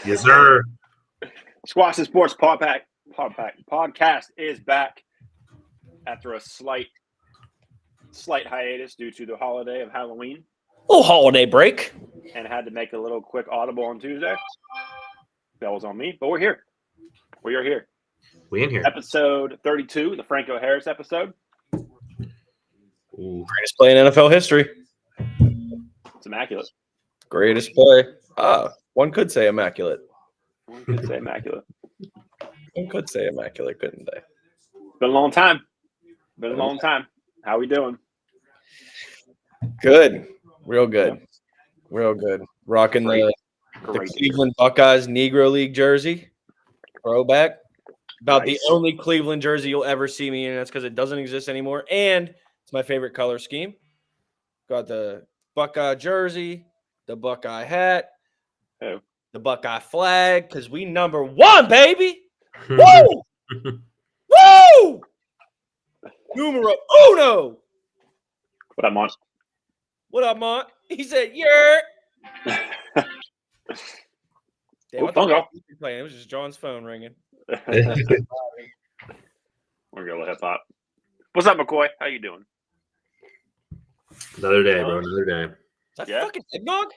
Yes, sir. Squatchin Sports podcast is back after a slight hiatus due to the holiday of Halloween, little holiday break. and had to make a little quick audible on Tuesday. That was on me, but we're here. We are here. We in here. Episode 32, the Franco Harris episode. Ooh. Greatest play in NFL history. It's immaculate. Greatest play. One could say immaculate. One could say immaculate. One could say immaculate, couldn't they? Been a long time. How we doing? Good. Real good. Real good. Rocking the Cleveland Buckeyes Negro League jersey. Throwback. About Nice. the only Cleveland jersey you'll ever see me in. That's because it doesn't exist anymore. And it's my favorite color scheme. Got the Buckeye jersey, the Buckeye hat, Oh. the Buckeye flag, because we number one, baby. Woo! Woo! Numero uno. What I'm on. What up, Mont? He said, yeah. Damn, Oh, phone call. playing. It was just John's phone ringing. We're going to hip hop. What's up, McCoy? How you doing? Another day, bro. Another day. Is that Yeah. fucking eggnog?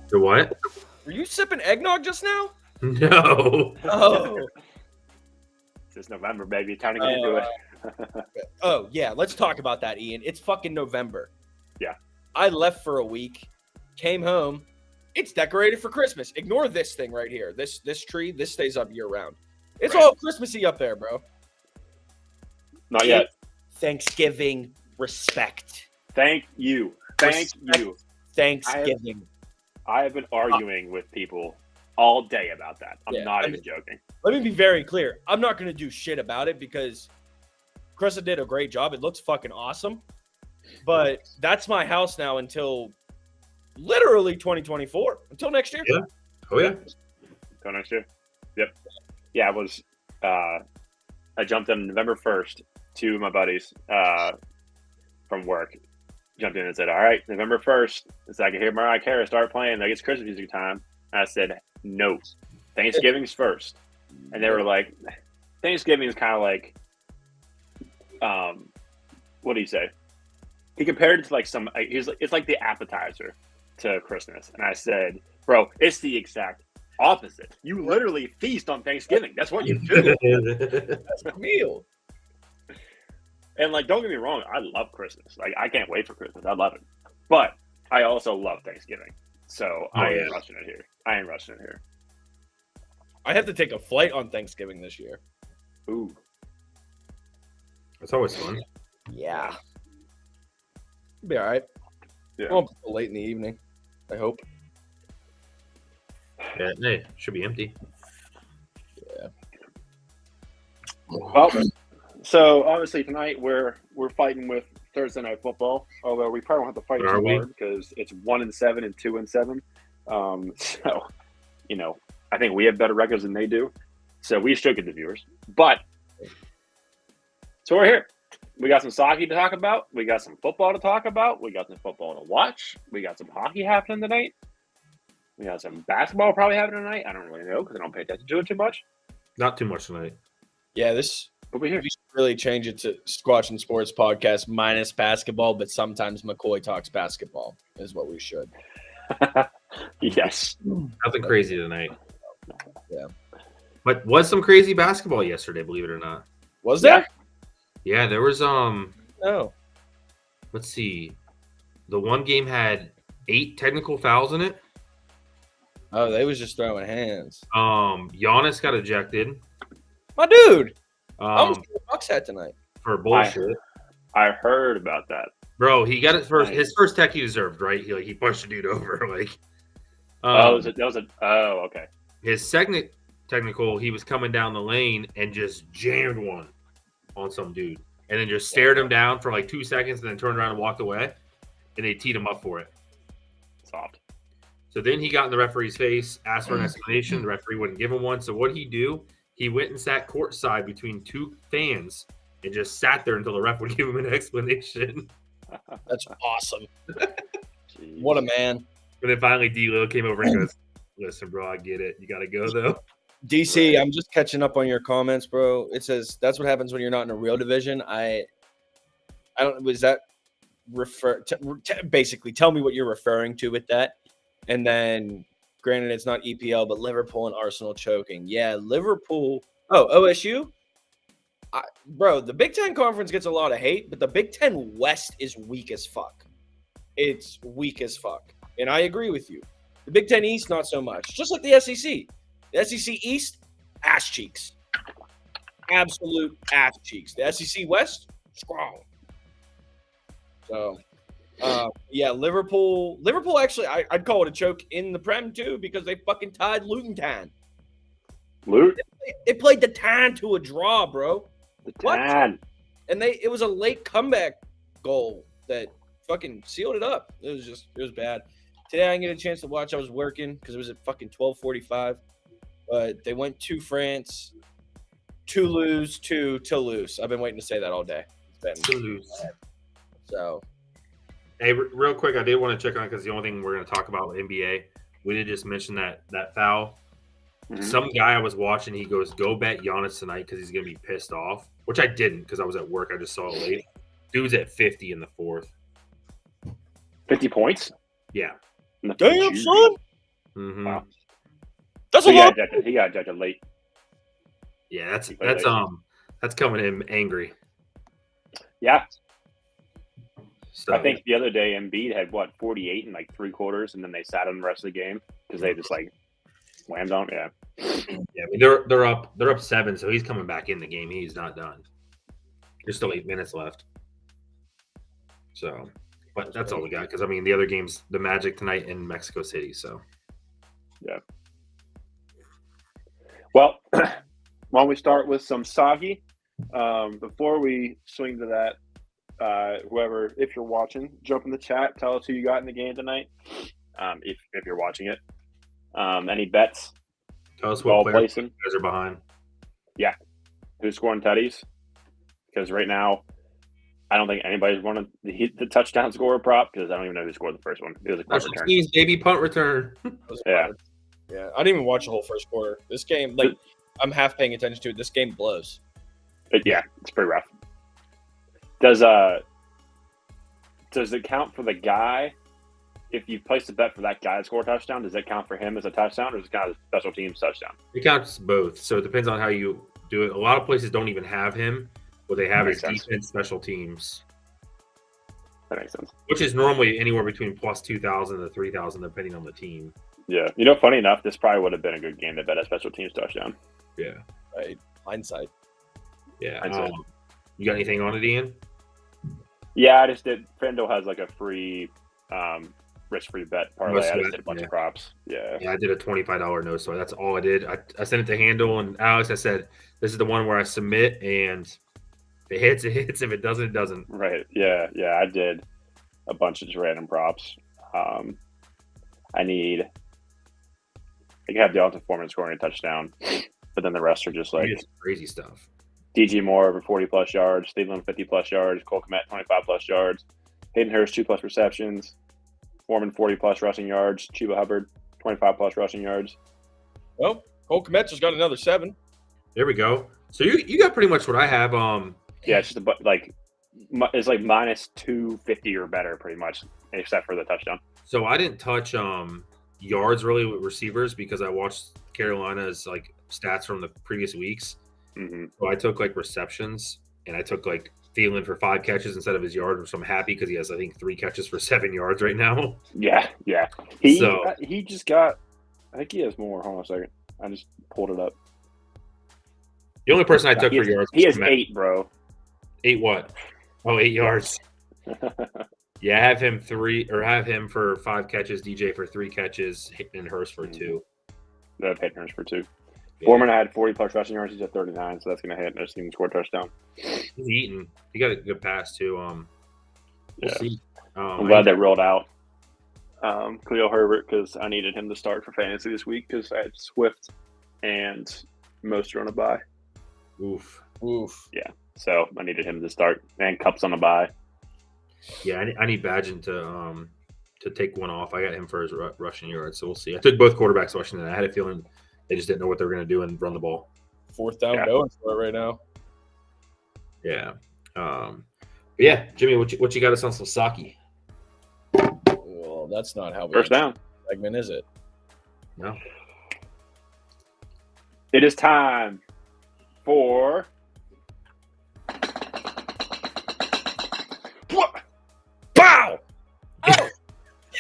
The what? Were you sipping eggnog just now? No. Oh. It's November, baby. Time to get into it. Oh, yeah. Let's talk about that, Ian. It's fucking November. Yeah. I left for a week, came home. It's decorated for Christmas. Ignore this thing right here. This tree, this stays up year round. It's Right. all Christmassy up there, bro. Not yet. Thanksgiving respect. Thank you. Thanksgiving. I have been arguing with people all day about that. I'm Yeah, not I even mean- joking. Let me be very clear. I'm not going to do shit about it because Krista did a great job. It looks fucking awesome. But that's my house now until literally 2024. Until next year. Yeah. Oh, yeah. Go next year. Yep. Yeah, it was. I jumped in November 1st. Two of my buddies from work jumped in and said, "All right, November 1st, it's I can hear Mariah Carey start playing. Like it's Christmas music time." And I said, "No, Thanksgiving's first." And they were like, "Thanksgiving is kind of like, what do you say?" He compared it to like some. He's like, it's like the appetizer to Christmas. And I said, "Bro, it's the exact opposite. You literally feast on Thanksgiving. That's what you do." That's a meal. And like, don't get me wrong, I love Christmas. Like, I can't wait for Christmas. I love it. But I also love Thanksgiving. So I ain't rushing it here. I have to take a flight on Thanksgiving this year. Ooh. It's always fun. Yeah. Be all right. Yeah. Won't be late in the evening, I hope. Yeah, hey, should be empty. Well, so obviously tonight we're fighting with Thursday Night Football. Although we probably won't have to fight Are too we? hard because it's 1-7 and 2-7. So I think we have better records than they do. So we should get the viewers. But so we're here. We got some soccer to talk about. We got some football to talk about. We got some football to watch. We got some hockey happening tonight. We got some basketball probably happening tonight. I don't really know because I don't pay attention to it too much. Not too much tonight. Yeah, But we're here. we should really change it to Squatchin Sports Podcast minus basketball, but sometimes McCoy talks basketball is what we should. Yes. Nothing crazy tonight. Yeah. But was some crazy basketball yesterday, believe it or not. Was there? Yeah, there was No. let's see. The one game had 8 technical fouls in it. Oh, they was just throwing hands. Giannis got ejected. My dude. I was Um in the Bucks hat tonight. for bullshit. I heard about that. Bro, he got it first. Nice. His first tech he deserved, right? He pushed a dude over. Like, Okay. his second technical, he was coming down the lane and just jammed one on some dude, and then just stared him down for like 2 seconds, and then turned around and walked away, and they teed him up for it. Soft. So then he got in the referee's face, asked for an explanation. The referee wouldn't give him one. So what did he do? He went and sat courtside between 2 fans and just sat there until the ref would give him an explanation. That's awesome. Jeez. What a man. And then finally D-Lo came over and goes, listen, bro, I get it. You got to go, though. DC, I'm just catching up on your comments, bro. It says that's what happens when you're not in a real division. I don't. Was that basically tell me what you're referring to with that? And then, granted, it's not EPL, but Liverpool and Arsenal choking. Yeah, Liverpool. Oh, OSU. Bro, the Big Ten Conference gets a lot of hate, but the Big Ten West is weak as fuck. It's weak as fuck. And I agree with you. The Big Ten East, not so much. Just like the SEC. The SEC East, ass cheeks. Absolute ass cheeks. The SEC West, strong. So, yeah, Liverpool actually, I'd call it a choke in the Prem, too, because they fucking tied Luton Town. Luton? They played the Town to a draw, bro. The Town. And it was a late comeback goal that fucking sealed it up. It was bad. Today I didn't get a chance to watch. I was working because it was at fucking 12:45. But they went to France, Toulouse to Toulouse. I've been waiting to say that all day. Toulouse. So, hey, real quick, I did want to check on because the only thing we're going to talk about with NBA, we did just mention that foul. Mm-hmm. Some guy I was watching, he goes, "Go bet Giannis tonight because he's going to be pissed off," which I didn't because I was at work. I just saw it late. Dude's at 50 in the fourth. 50 points? Yeah. Damn, son. Mm-hmm. Wow. That's so a lot. He got judged late. Yeah, that's coming in angry. Yeah. So, I think the other day Embiid had 48 in like 3 quarters, and then they sat him the rest of the game because they just like whammed on. Yeah. Yeah, I mean, they're up 7, so he's coming back in the game. He's not done. There's still 8 minutes left. So, but that's all we got because I mean the other game's the Magic tonight in Mexico City. So, yeah. Well, why don't we start with some sake? Before we swing to that, whoever, if you're watching, jump in the chat. Tell us who you got in the game tonight. If you're watching it, any bets? Tell us what players placing. You guys are behind. Yeah, who's scoring tutties? Because right now, I don't think anybody's won the touchdown scorer prop because I don't even know who scored the first one. It was a punt return. Team's baby punt return. Yeah. Yeah, I didn't even watch the whole first quarter. This game, like, I'm half paying attention to it. This game blows. Yeah, it's pretty rough. Does it count for the guy? If you place a bet for that guy to score a touchdown, does it count for him as a touchdown, or does it count as a special teams touchdown? It counts both, so it depends on how you do it. A lot of places don't even have him. What they have is defense, special teams. That makes sense. Which is normally anywhere between plus 2,000 to 3,000, depending on the team. Yeah. Funny enough, this probably would have been a good game to bet a special teams touchdown. Yeah. Right. Hindsight. Yeah. You got anything on it, Ian? Yeah, I just did. Fendo has like a free risk-free bet parlay. I just did a bunch of props. Yeah. Yeah, I did a $25 no, so that's all I did. I sent it to Handle and Alex. I said, this is the one where I submit, and if it hits, it hits. If it doesn't, it doesn't. Right. Yeah. Yeah, I did a bunch of just random props. I can have Delta Foreman scoring a touchdown, but then the rest are just like crazy stuff. DJ Moore over 40+ yards, Cleveland 50+ yards, Cole Kmet 25+ yards, Hayden Hurst 2+ receptions, Foreman 40+ rushing yards, Chuba Hubbard 25+ rushing yards. Well, Cole Kmet just got another 7. There we go. So you got pretty much what I have. Yeah, it's just it's like minus 250 or better, pretty much, except for the touchdown. So I didn't touch yards really with receivers because I watched Carolina's like stats from the previous weeks. Mm-hmm. So I took like receptions, and I took like Thielen for 5 catches instead of his yard, which I'm happy because he has I think 3 catches for 7 yards right now. Yeah. He just got. I think he has more. Hold on a second. I just pulled it up. The only person I took for yards. He has 8, bro. 8 what? Oh, 8 yards. Yeah, have him for 5 catches, DJ for 3 catches, and Hurst for 2. That hit Hurst for 2. Yeah. Foreman had 40+ rushing yards. He's at 39, so that's going to hit. I just need him to score a touchdown. He's eating. He got a good pass too. We'll see. I'm glad they rolled out Khalil Herbert because I needed him to start for fantasy this week because I had Swift and Mostert on a bye. Oof. Yeah, so I needed him to start, and Kupp's on a bye. Yeah, I need Badgen to to take one off. I got him for his rushing yards, so we'll see. I took both quarterbacks rushing, and I had a feeling they just didn't know what they were going to do and run the ball. 4th down going for it right now. Yeah. Yeah, Jimmy, what you got us on Sasaki? Well, that's not how we First down segment, is it? No. It is time for Bow! Oh!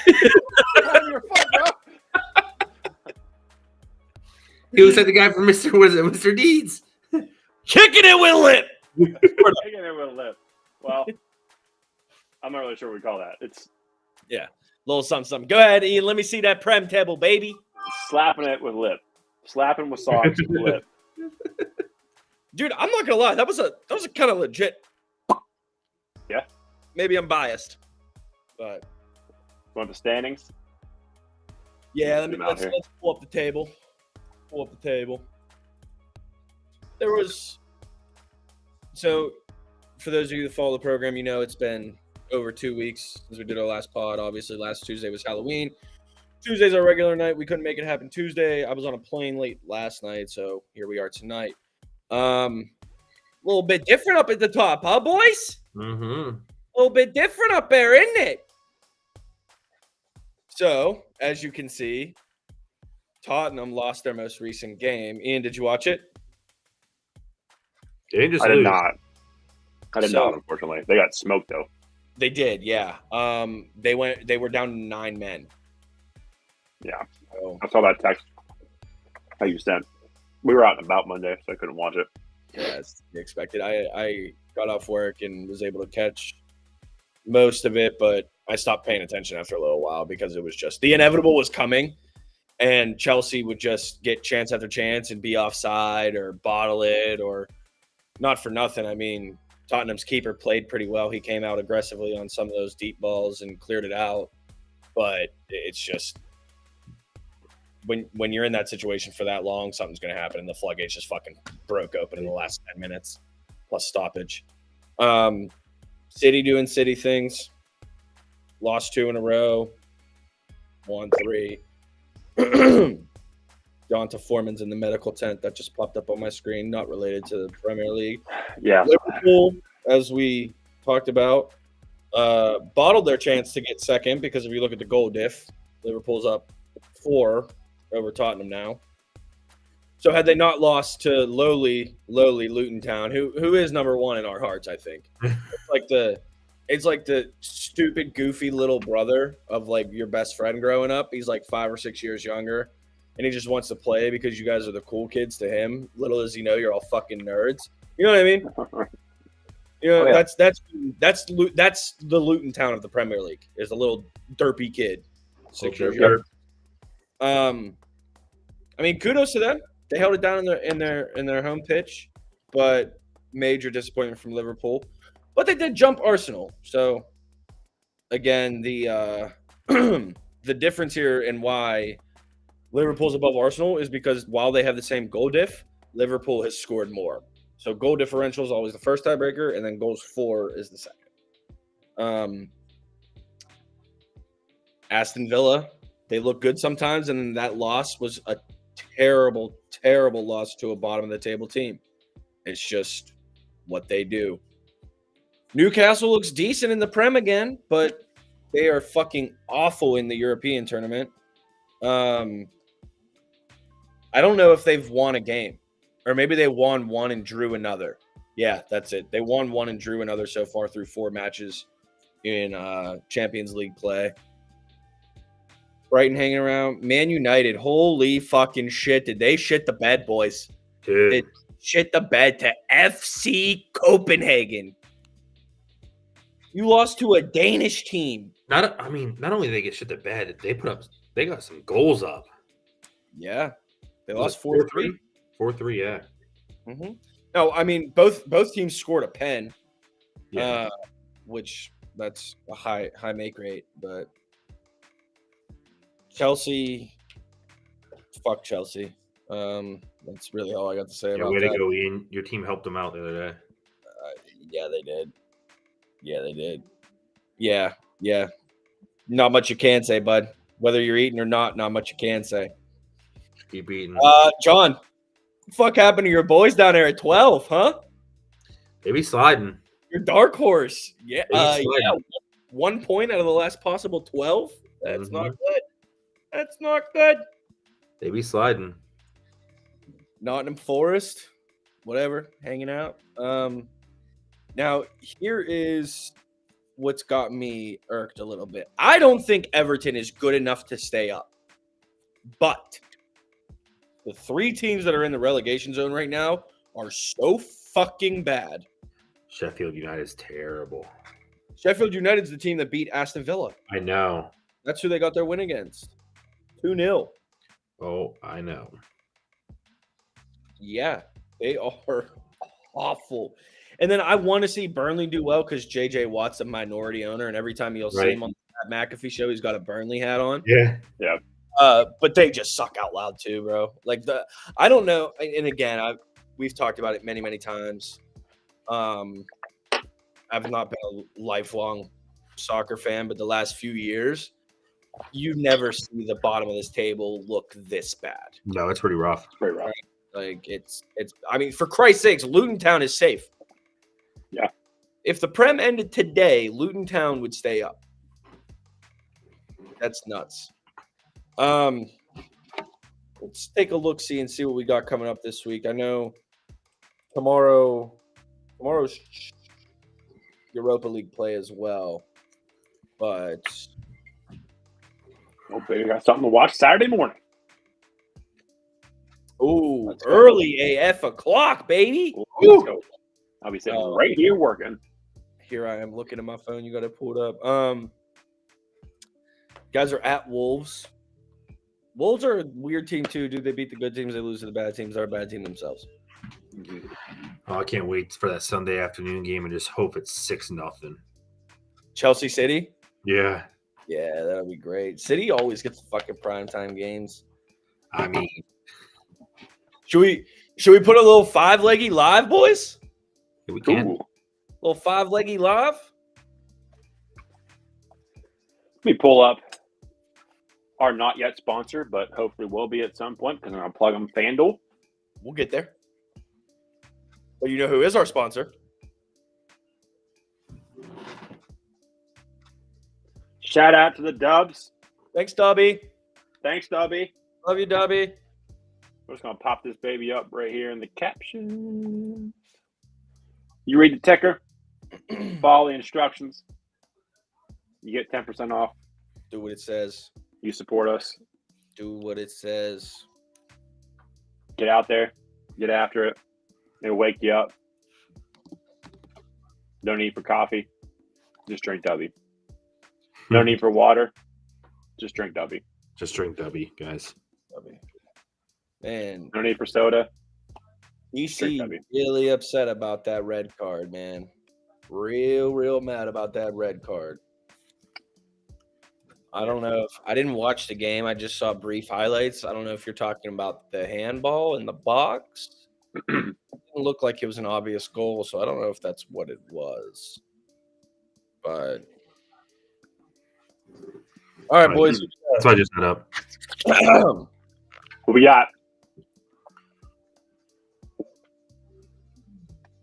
Your foot, bro. He looks like the guy from Mr. Deeds. Kicking it with lip. Taking it with a lip. Well, I'm not really sure what we call that. It's Little something. Go ahead, Ian. Let me see that prem table, baby. slapping it with lip. Slapping with socks with lip. Dude, I'm not gonna lie. That was a kind of legit. Yeah. Maybe I'm biased, but Want the standings? yeah. Zoom out Let's here. pull up the table. There was so for those of you that follow the program, you know it's been over 2 weeks since we did our last pod. Obviously, last Tuesday was Halloween. Tuesday's our regular night. We couldn't make it happen Tuesday. I was on a plane late last night, so here we are tonight. A little bit different up at the top, huh, boys? Mm-hmm. A little bit different up there, isn't it? So, as you can see, Tottenham lost their most recent game. Ian, did you watch it? They didn't just I did lose. not. I did not, unfortunately. They got smoked though. They did, yeah. They were down to 9 men. Yeah. So, I saw that text that you sent. We were out and about Monday, so I couldn't watch it. yeah, as expected. I got off work and was able to catch most of it, but I stopped paying attention after a little while because it was just the inevitable was coming, and Chelsea would just get chance after chance and be offside or bottle it, or not for nothing. I mean, Tottenham's keeper played pretty well. He came out aggressively on some of those deep balls and cleared it out, but it's just when you're in that situation for that long, something's going to happen, and the floodgates just fucking broke open in the last 10 minutes plus stoppage. City doing City things. Lost 2 in a row. Won 3. Jonta Foreman's in the medical tent. That just popped up on my screen. Not related to the Premier League. Yeah. Liverpool, as we talked about, bottled their chance to get second because if you look at the goal diff, Liverpool's up 4 over Tottenham now. So had they not lost to lowly Luton Town, who is number 1 in our hearts, I think. It's like the stupid, goofy little brother of like your best friend growing up. He's like 5 or 6 years younger, and he just wants to play because you guys are the cool kids to him. Little as you know, you're all fucking nerds. You know what I mean? You know, that's the Luton Town of the Premier League. Is a little derpy kid, 6 years younger. I mean, kudos to them. They held it down in their home pitch, but major disappointment from Liverpool. But they did jump Arsenal. So again, the the difference here and why Liverpool's above Arsenal is because while they have the same goal diff, Liverpool has scored more. So goal differential is always the first tiebreaker, and then goals for is the second. Aston Villa, they look good sometimes, and then that loss was a terrible, terrible loss to a bottom of the table team. It's just what they do. Newcastle looks decent in the Prem again, but they are fucking awful in the European tournament. I don't know if they've won a game, or maybe they won one and drew another. Yeah, that's it. They won one and drew another so far through 4 matches in Champions League play. Brighton hanging around. Man United, holy fucking shit. Did they shit the bed, boys? Dude. They shit the bed to FC Copenhagen. You lost to a Danish team. Not only did they get shit to bed, they got some goals up. Yeah. They lost 4-3. 4-3, yeah. Mm-hmm. No, I mean, both teams scored a pen, Yeah. which that's a high make rate, but Chelsea, fuck Chelsea. That's really all I got to say about way that. to go, Ian. Your team helped them out the other day. Yeah, they did. Yeah, they did. Yeah. Not much you can say, bud. Whether you're eating or not much you can say. Keep eating. John, what the fuck happened to your boys down there at 12, huh? They be sliding. Your dark horse. Yeah. They be Yeah. sliding. 1 point out of the last possible 12. That's not Mhm. good. That's not good. They be sliding. Nottingham Forest, whatever, hanging out. Now here is what's got me irked a little bit. I don't think Everton is good enough to stay up, but the 3 teams that are in the relegation zone right now are so fucking bad. Sheffield United is terrible. Sheffield United's the team that beat Aston Villa. I know. That's who they got their win against. 2-0. Oh, I know. Yeah, they are awful. And then I want to see Burnley do well because JJ Watt's a minority owner, and every time you'll see him on that McAfee show, he's got a Burnley hat on. Yeah. But they just suck out loud too, bro. Like I don't know. And again, we've talked about it many, many times. I've not been a lifelong soccer fan, but the last few years, you never see the bottom of this table look this bad. No, it's pretty rough. It's pretty rough. Like it's. I mean, for Christ's sakes, Luton Town is safe. Yeah. If the Prem ended today, Luton Town would stay up. That's nuts. Let's take a look, see what we got coming up this week. I know tomorrow's Europa League play as well, but Oh, baby, got something to watch Saturday morning. ooh, Let's go. early AF o'clock, baby. Let's go. I'll be sitting right here working. Here I am looking at my phone. You got it pulled up. Guys are at Wolves. Wolves are a weird team too. Do they beat the good teams? They lose to the bad teams. They're a bad team themselves. Oh, I can't wait for that Sunday afternoon game and just hope it's 6-0. Chelsea City. Yeah. Yeah, that'll be great. City always gets the fucking primetime games. I mean, Should we put a little 5-leggy live, boys? we can. Ooh. Little 5-leggy live? Let me pull up our not yet sponsor, but hopefully will be at some point because I'm going to plug them FanDuel. We'll get there. But you know who is our sponsor? Shout out to the Dubs. Thanks, Dubby. Thanks, Dubby. Love you, Dubby. We're just going to pop this baby up right here in the caption. You read the ticker, follow the instructions. You get 10% off. Do what it says. You support us. Do what it says. Get out there. Get after it. It'll wake you up. No need for coffee. Just drink W. No need for water. Just drink W. Just drink W, guys. Dubby. Man, No need for soda. DC Dubby. really upset about that red card, man. Real mad about that red card. I don't know if I didn't watch the game. I just saw brief highlights. I don't know if you're talking about the handball in the box. It didn't look like it was an obvious goal, so I don't know if that's what it was. But all right, boys. That's why I just set up. What we got?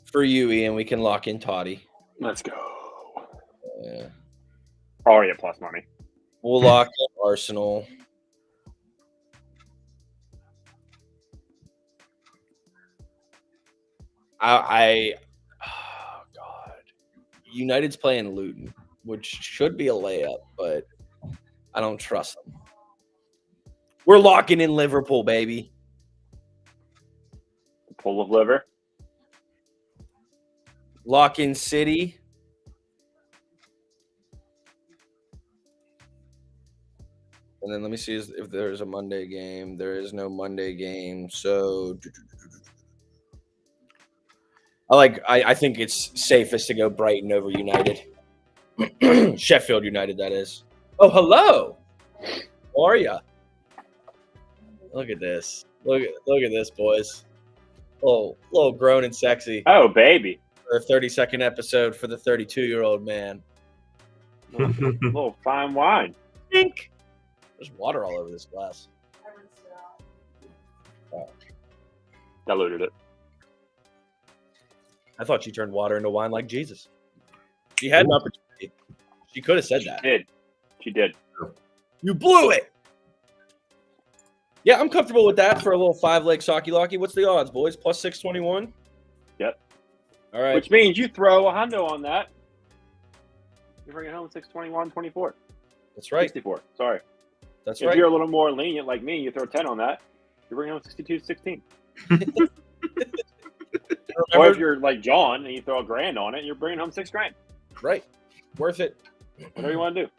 For you, Ian, we can lock in Toddy. Let's go. Yeah. Already a plus money. We'll lock in Arsenal. Oh God. United's playing Luton, which should be a layup, but I don't trust them. We're locking in Liverpool, baby. Full of liver. Lock in City. And then let me see if there's a Monday game. There is no Monday game. So I think it's safest to go Brighton over United. Sheffield United, that is. Oh, hello. How are ya? Look at this. Look at this, boys. Little grown and sexy. Oh, baby. For a 30-second episode for the 32-year-old man. little fine wine. Pink. There's water all over this glass. Diluted it. I thought she turned water into wine like Jesus. She had an opportunity. She could have said that. She did. You blew it. Yeah, I'm comfortable with that for a little 5-leg Saki Locky. What's the odds, boys? Plus 621? Yep. All right. Which means you throw a hundo on that. You're bringing home 621, 24. That's right. 64. Sorry. That's If right. you're a little more lenient like me, you throw 10 on that. You're bringing home 62, 16. Or if you're like John and you throw $1,000 on it, you're bringing home $6,000. Right. Worth it. Whatever you want to do.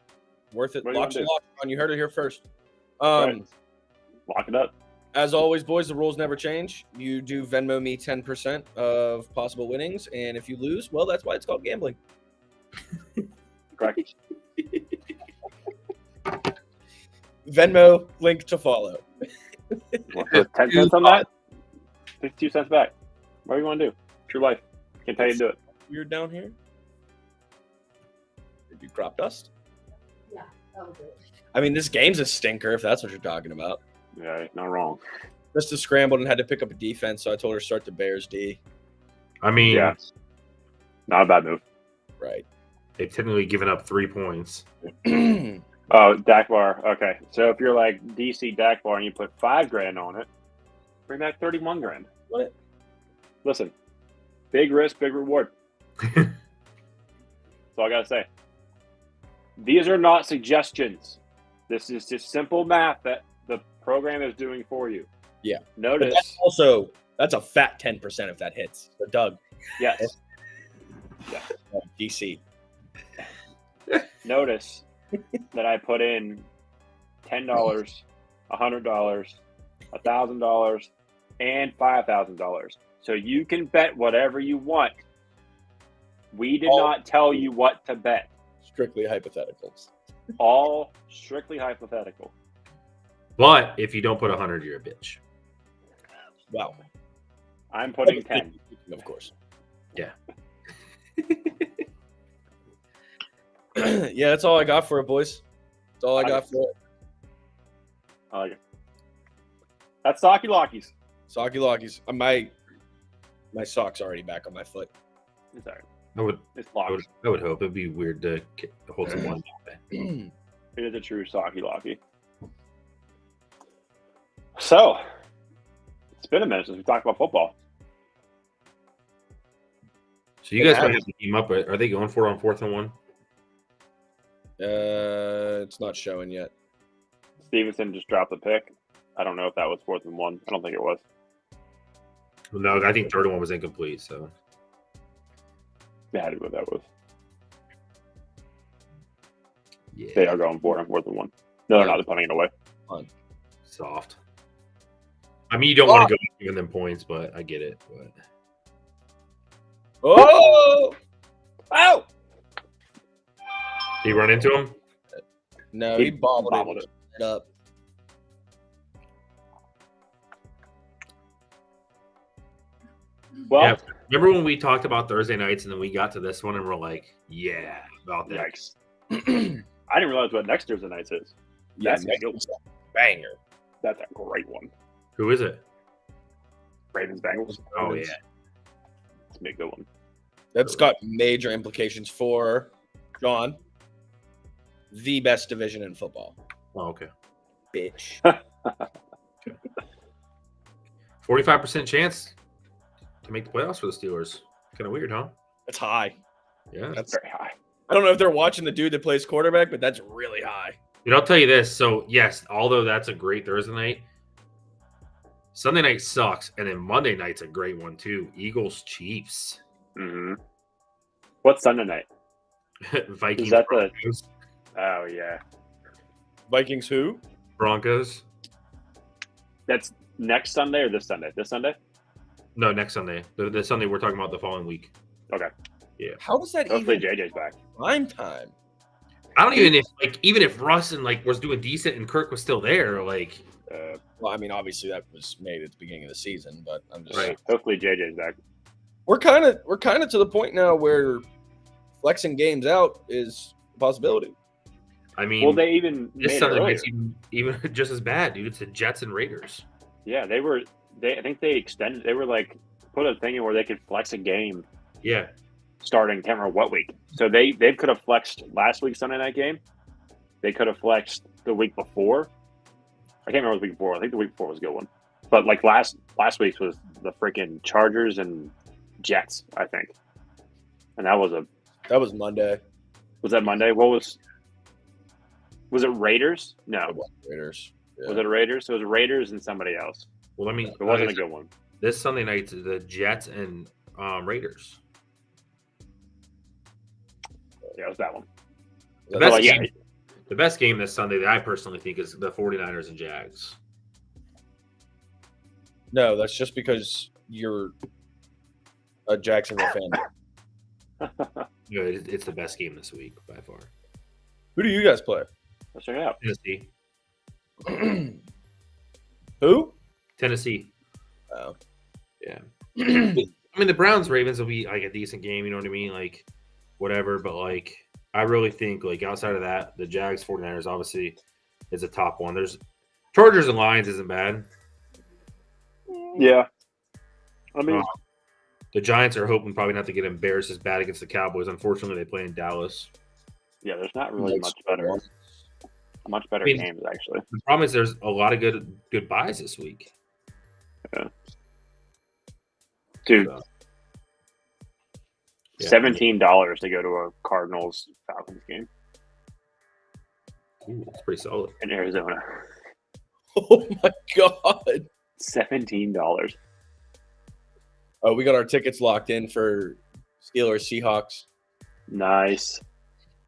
Worth it. What do you Lock wanna and do? lock on. You heard it here first. Right. Lock it up. As always, boys, the rules never change. You do Venmo me 10% of possible winnings, and if you lose, well, that's why it's called gambling. Correct. Venmo link to follow. Want to put 10 cents on that? 52 cents back. What do you want to do? True life. Can't tell you to do it. You're down here. Did you crop dust? Yeah, that was it. I mean, this game's a stinker if that's what you're talking about. Yeah, not wrong. Krista scrambled and had to pick up a defense, so I told her to start the Bears D. I mean, Yeah. Not a bad move. Right. they've technically given up 3 points. Oh, Dak Bar. Okay. So if you're like DC Dak Bar and you put $5,000 on it, bring back $31,000. What? Listen, big risk, big reward. That's all I got to say. These are not suggestions. This is just simple math that the program is doing for you. Yeah. But Notice. that's a fat 10% if that hits. So Doug, Yes. DC. Notice that I put in $10, $100, $1,000, and $5,000. So you can bet whatever you want. We did not tell you what to bet. Strictly hypotheticals. All strictly hypothetical. But if you don't put 100, you're a bitch. Wow. I'm putting 10. Of course. Yeah. Yeah, that's all I got for it, boys. That's all I got for it. I like it. That's Saki Lockies. Saki Lockies. My sock's already back on my foot. It's all right. It's I locked. would hope it'd be weird to hold someone. It is a true Saki Locky. So, it's been a minute since we talked about football. So you guys might have to team up. Are they going for it on 4th and 1? It's not showing yet. Stevenson just dropped the pick. I don't know if that was 4th and 1. I don't think it was. No, I think 3rd and 1 was incomplete. So Yeah, I don't know what that was. yeah, They are going for it on 4th and 1. No, they're not. They're punting it away. soft. I mean, you don't want to go giving them points, but I get it. But Oh! Oh! did you run into him? No, He he bobbled it. it up. Well, Yeah. Remember when we talked about Thursday nights and then we got to this one and we're like, yeah, about that. yikes. I didn't realize what next Thursday nights is. Yeah, That's a good one. banger. That's a great one. Who is it? Ravens Bengals. Oh, yeah. It's a good one. That's got major implications for John. The best division in football. Oh, okay. Bitch. 45% chance to make the playoffs for the Steelers. Kind of weird, huh? That's high. Yeah. That's Very high. I don't know if they're watching the dude that plays quarterback, but that's really high. And I'll tell you this. So, yes, although that's a great Thursday night, Sunday night sucks. And then Monday night's a great one, too. Eagles, Chiefs. Mm-hmm. What's Sunday night? Vikings, Is that the- Broncos. Oh, yeah. Vikings who? Broncos. That's next Sunday or this Sunday? This Sunday? No, next Sunday. The Sunday we're talking about the following week. Okay. How does that Hopefully even JJ's back. prime time? I don't even if Russ and was doing decent and Kirk was still there, like Well, I mean, obviously that was made at the beginning of the season, but I'm just Right. Hopefully JJ's back. we're kind of to the point now where flexing games out is possibility. I mean, Well, they even this made it Sunday earlier. night's even just as bad, dude. It's the Jets and Raiders. Yeah, I think they extended. They were like put a thing in where they could flex a game Yeah, starting. Can't remember what week. So they could have flexed last week's Sunday night game. They could have flexed the week before. I can't remember the week before. I think the week before was a good one. But like last week's was the freaking Chargers and Jets, I think. And that was Monday. Was that Monday? Was it Raiders? No. It was Raiders. Yeah. Was it Raiders? So it was Raiders and somebody else. well, I mean, It wasn't a good one. This Sunday night's the Jets and Raiders. Yeah, it was that one. The That's best, yeah. game, the best game this Sunday that I personally think is the 49ers and Jags. No, that's just because you're a Jacksonville fan. Yeah, it's the best game this week by far. Who do you guys play? Let's check it out. Tennessee. Who? Tennessee. Oh. Yeah. I mean, the Browns Ravens will be like a decent game. You know what I mean? Like, whatever. But like, I really think like outside of that, the Jags 49ers obviously is a top one. There's Chargers and Lions isn't bad. Yeah. I mean, The Giants are hoping probably not to get embarrassed as bad against the Cowboys. Unfortunately, they play in Dallas. yeah, there's not really much better games, actually. The problem is there's a lot of good buys this week. Dude, So, yeah. $17 to go to a Cardinals-Falcons game Ooh, it's pretty solid. in Arizona. Oh my god. $17. Oh, we got our tickets locked in for Steelers Seahawks Nice.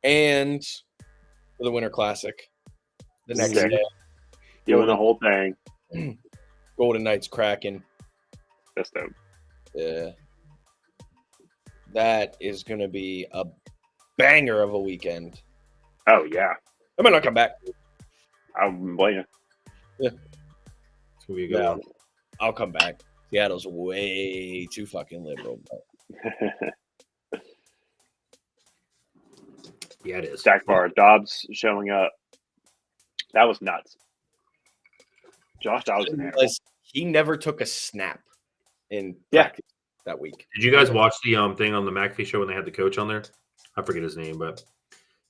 and for the Winter Classic. The next Sick. day. Doing the whole thing. Golden Knights Kraken. That's dope. Yeah. That is going to be a banger of a weekend. Oh, yeah. I might not come back. I wouldn't blame you. It's gonna be a good No, one. I'll come back. Seattle's way too fucking liberal. But Yeah, it is. Stack bar. Dobbs showing up. That was nuts. Josh Dobbs in there. he never took a snap in Yeah. practice that week. Did you guys watch the thing on the McAfee show when they had the coach on there? I forget his name, but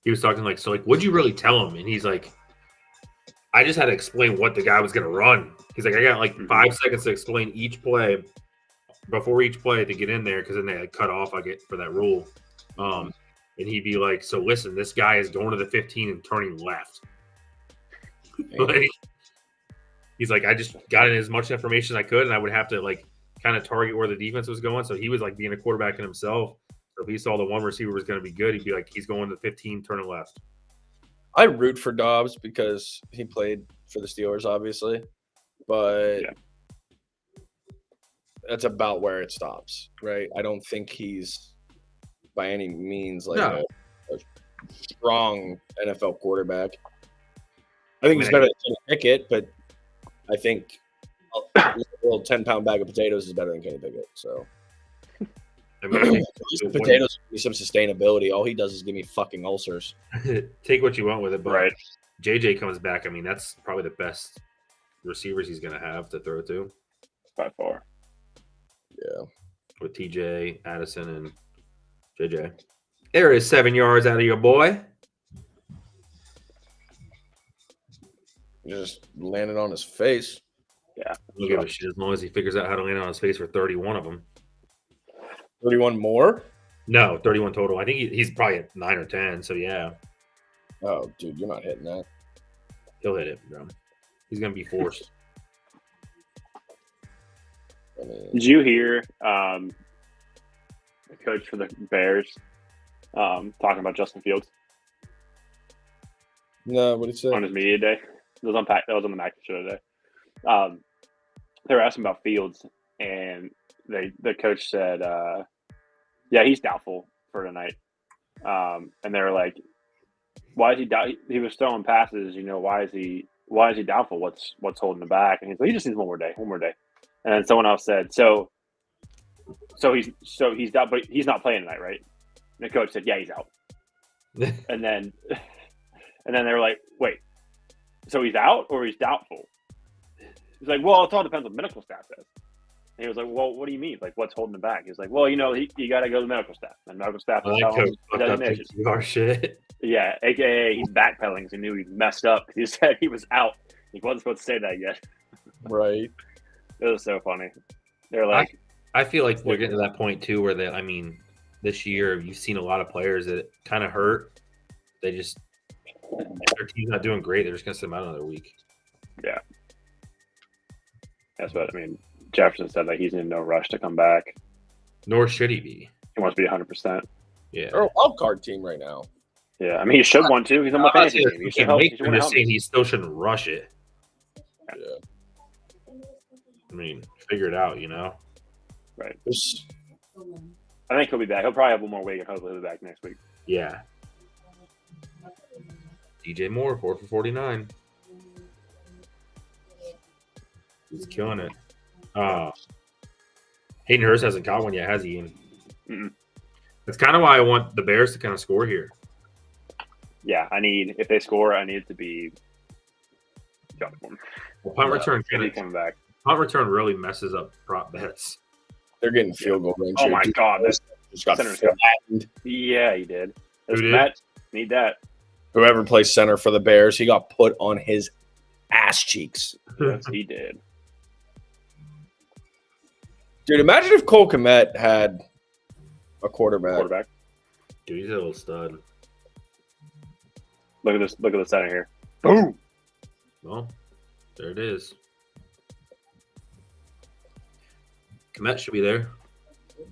he was talking like, so like, what'd you really tell him? And he's like, I just had to explain what the guy was gonna run. He's like, I got like 5 seconds to explain each play before each play to get in there because then they had cut off I get for that rule. And he'd be like, so listen, this guy is going to the 15 and turning left. Like, he's like, I just got in as much information as I could, and I would have to like kind of target where the defense was going. So he was like being a quarterback in himself. So if he saw the one receiver was going to be good, he'd be like, he's going to 15, turning left. I root for Dobbs because he played for the Steelers, obviously, but Yeah. that's about where it stops, right? I don't think he's by any means like No. a strong NFL quarterback. I think he's I mean, better than Kenny Pickett, but I think a little 10-pound bag of potatoes is better than Kenny Pickett. So I mean, I think the potatoes give me some sustainability. All he does is give me fucking ulcers. take what you want with it, but Right. JJ comes back. I mean, that's probably the best receivers he's going to have to throw to By far. Yeah. with TJ, Addison, and JJ. There is 7 yards out of your boy. Just landed on his face. Yeah. I don't give a shit as long as he figures out how to land on his face for 31 of them. 31 more? No, 31 total. I think he's probably at 9 or 10. So yeah, Oh, dude, you're not hitting that. he'll hit it, bro. He's gonna be forced. I mean, Did you hear the coach for the Bears talking about Justin Fields no, what did he on say? his media day? It was on that was on the Mac show today. They were asking about Fields, and the coach said, "Yeah, he's doubtful for tonight." And they were like, "Why is he doubt? He was throwing passes. You know, why is he doubtful? What's holding him back?" And he's like, "He just needs one more day." And then someone else said, "So he's down, but he's not playing tonight, right?" And the coach said, "Yeah, he's out." And then they were like, wait, so he's out or he's doubtful? He's like, well, it all depends what medical staff says. And he was like, well, what do you mean? Like, what's holding him back? He was like, well, you got to go to the medical staff. And medical staff is telling him he doesn't make it. Our shit. Yeah, AKA he's backpedaling because he knew he messed up. He said he was out. He wasn't supposed to say that yet. Right. It was so funny. They're like, I feel like we're getting to that point too where this year you've seen a lot of players that kind of hurt. They just, if their team's not doing great, they're just going to sit them out another week. yeah. That's what I mean. Jefferson said that he's in no rush to come back. Nor should he be. He wants to be 100%. Yeah. They're a wild card team right now. Yeah, I mean, he should want to. He's on my fantasy team. He should help. I'm just saying he still shouldn't rush it. Yeah. I mean, figure it out, you know? Right. I think he'll be back. He'll probably have one more week and hopefully he'll be back next week. Yeah. DJ Moore, 4 for 49. He's killing it. Hayden Hurst hasn't caught one yet, has he? Mm-mm. That's kind of why I want the Bears to kind of score here. Yeah, if they score, I need it to be jump one. Well, punt return coming back. Punt return really messes up prop bets. They're getting field goal range. Oh my god, this just got center's flattened. Yeah, he did. Who did? Matt, need that. Whoever plays center for the Bears, he got put on his ass cheeks. Yes, he did. Dude, imagine if Cole Kmet had a quarterback. Dude, he's a little stud. Look at this. Look at the center here. Boom. Well, there it is. Komet should be there.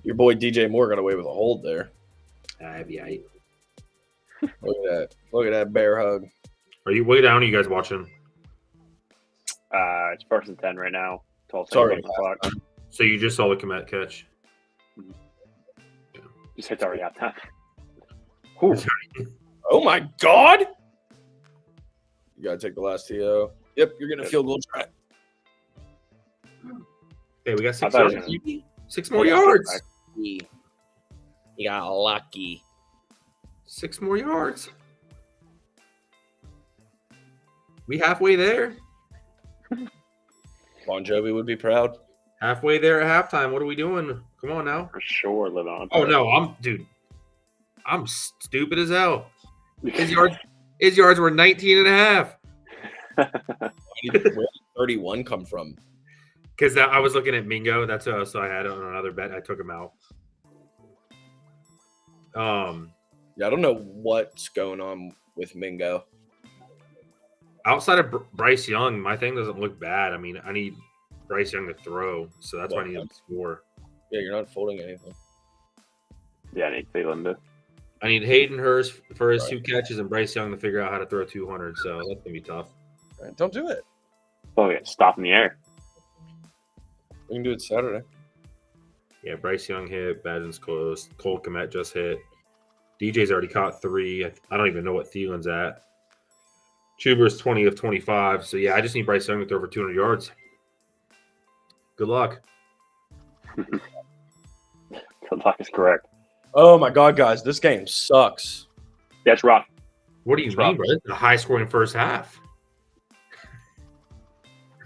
Your boy DJ Moore got away with a hold there. Yeah. Look at that. Look at that bear hug. Are you way down? Are you guys watching? It's 1st and 10 right now. 12 Sorry. seconds on the clock. So you just saw the Komet catch? Just hits already out time. Oh my god! You gotta take the last TO. Yep, you're getting a field goal try. Hey, we got 6 I yards. thought it was 6 more yards. You got lucky. 6 more yards. We halfway there. Bon Jovi would be proud. Halfway there at halftime. What are we doing? Come on now. For sure, living on. Oh no, I'm stupid as hell. His yards were 19 and a half. Where did 31 come from? Because I was looking at Mingo. That's so I had on another bet. I took him out. Yeah, I don't know what's going on with Mingo. Outside of Bryce Young, my thing doesn't look bad. I mean, I need Bryce Young to throw, so that's why I need him to score. Yeah, you're not folding anything. Yeah, I need Cleveland to. I need Hayden Hurst for his 2 catches and Bryce Young to figure out how to throw 200. So that's gonna be tough. Right, don't do it. Oh, yeah, stop in the air. We can do it Saturday. Yeah, Bryce Young hit. Badgen's close. Cole Kmet just hit. DJ's already caught 3. I don't even know what Thielen's at. Chuber's 20 of 25. So, yeah, I just need Bryce Young to throw for 200 yards. Good luck. Good luck is correct. Oh my god, guys, this game sucks. That's rough. What do you mean, bro? It's a high-scoring first half.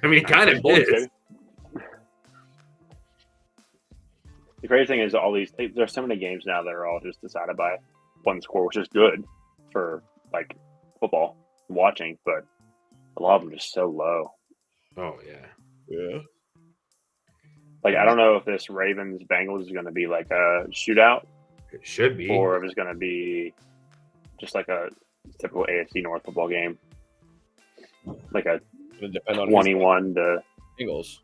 I mean, it kind of is. The crazy thing is all these – there's so many games now that are all just decided by one score, which is good for, like, football watching, but a lot of them are just so low. Oh, yeah. Yeah. Like, I don't know if this Ravens-Bengals is going to be like a shootout. It should be. Or if it's going to be just like a typical AFC North football game. Like a 21 to Bengals.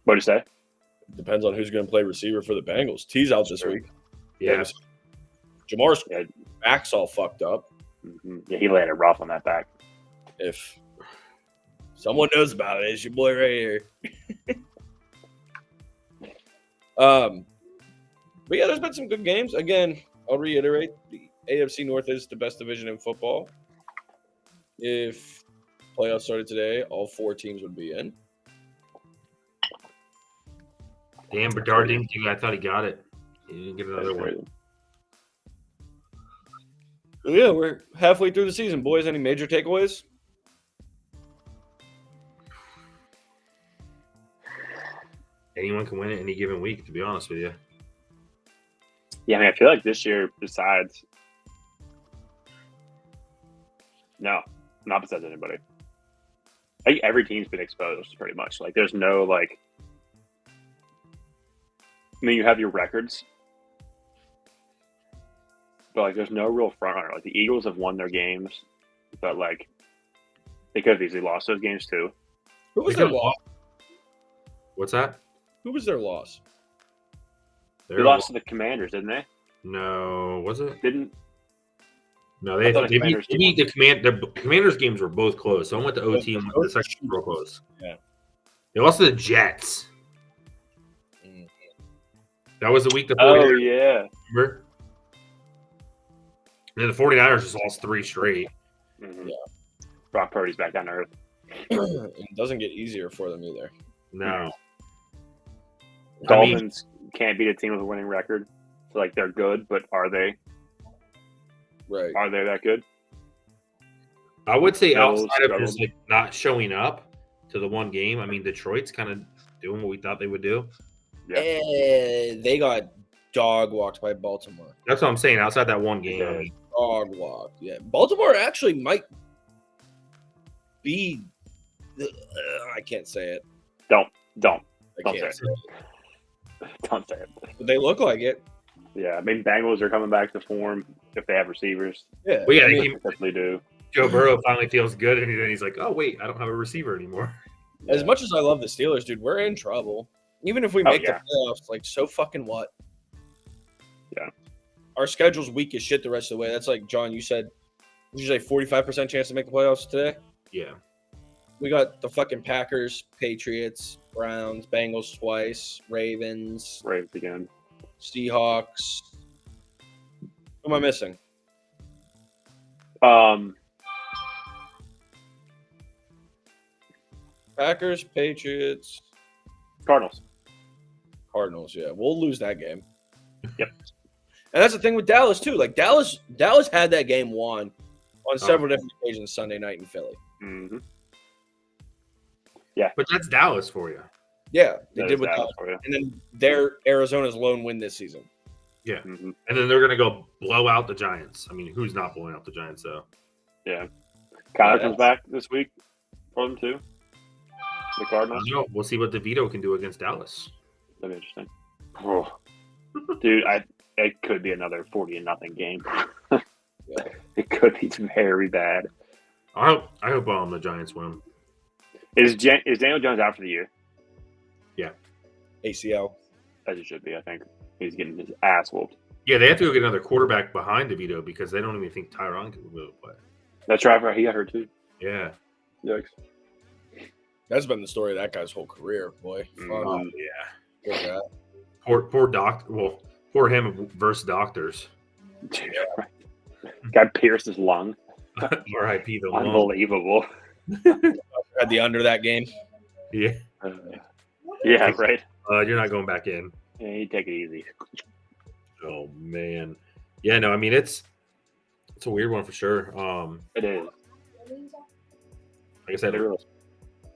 What'd you say? Depends on who's going to play receiver for the Bengals. T's out this week. Yeah. Jamar's back's all fucked up. Mm-hmm. Yeah, he landed rough on that back. If someone knows about it, it's your boy right here. But yeah, there's been some good games. Again, I'll reiterate, the AFC North is the best division in football. If playoffs started today, all 4 teams would be in. Damn, Bedard didn't do it. I thought he got it. He didn't get another one. Yeah, we're halfway through the season, boys. Any major takeaways? Anyone can win it any given week, to be honest with you. Yeah, I mean, I feel like this year, besides not besides anybody. I think every team's been exposed pretty much. Like, there's no like. I mean, you have your records, but like, there's no real front runner. Like, the Eagles have won their games, but like, they could have easily lost those games too. Who was their loss? What's that? Who was their loss? They lost to the Commanders, didn't they? No, was it? Didn't. No, they thought the beat the Commanders games were both close. So I went to OT and the second real close. Yeah. They lost to the Jets. That was the week before. Oh, yeah. Remember? And then the 49ers just lost 3 straight. Mm-hmm. Yeah. Brock Purdy's back down to earth. It doesn't get easier for them either. No. Dolphins can't beat a team with a winning record. So, like, they're good, but are they? Right. Are they that good? I would say Bills outside of just like not showing up to the one game, I mean, Detroit's kind of doing what we thought they would do. Yeah. They got dog walked by Baltimore. That's what I'm saying. Outside that one game, I mean, Dog walked. Yeah. Baltimore actually might be. I can't say it. Don't I can't say say it. Don't say it. But they look like it. Yeah, I mean, Bengals are coming back to form if they have receivers. Yeah. well, yeah, They definitely do. Joe Burrow finally feels good, and then he's like, "Oh wait, I don't have a receiver anymore." As much as I love the Steelers, dude, we're in trouble. Even if we make the playoffs, like, so fucking what? Yeah. Our schedule's weak as shit the rest of the way. That's like, John, you said, did you say 45% chance to make the playoffs today? Yeah. We got the fucking Packers, Patriots, Browns, Bengals twice, Ravens, again. Seahawks. Who am I missing? Packers, Patriots, Cardinals. Yeah. We'll lose that game. Yep. And that's the thing with Dallas too. Like Dallas had that game won on several different occasions Sunday night in Philly. Mm-hmm. But that's Dallas for you. Yeah, they That did is with Dallas Dallas. for you. And then they're Arizona's lone win this season. Yeah. Mm-hmm. And then they're gonna go blow out the Giants. I mean, who's not blowing out the Giants though? Yeah. Kyler comes back this week for them too. The I Cardinals. don't know. We'll see what DeVito can do against Dallas. That'd be interesting. Oh. Dude, it could be another 40-0 game. Yeah. It could be very bad. I hope the Giants win. Is Daniel Jones out for the year? ACL. As it should be, I think. He's getting his ass whooped. Yeah, they have to go get another quarterback behind DeVito because they don't even think Tyron can really play. That's right. He got hurt too. Yeah. Yikes. That's been the story of that guy's whole career, boy. Fuck. Oh yeah. Poor guy. Poor doctor. Well, poor him versus doctors. Guy pierced his lung. R.I.P. the lung. Unbelievable. Had the under that game. Yeah. Yeah, right. You're not going back in. Yeah, you take it easy. Oh man. Yeah. No. I mean, it's a weird one for sure. It is. Like I said,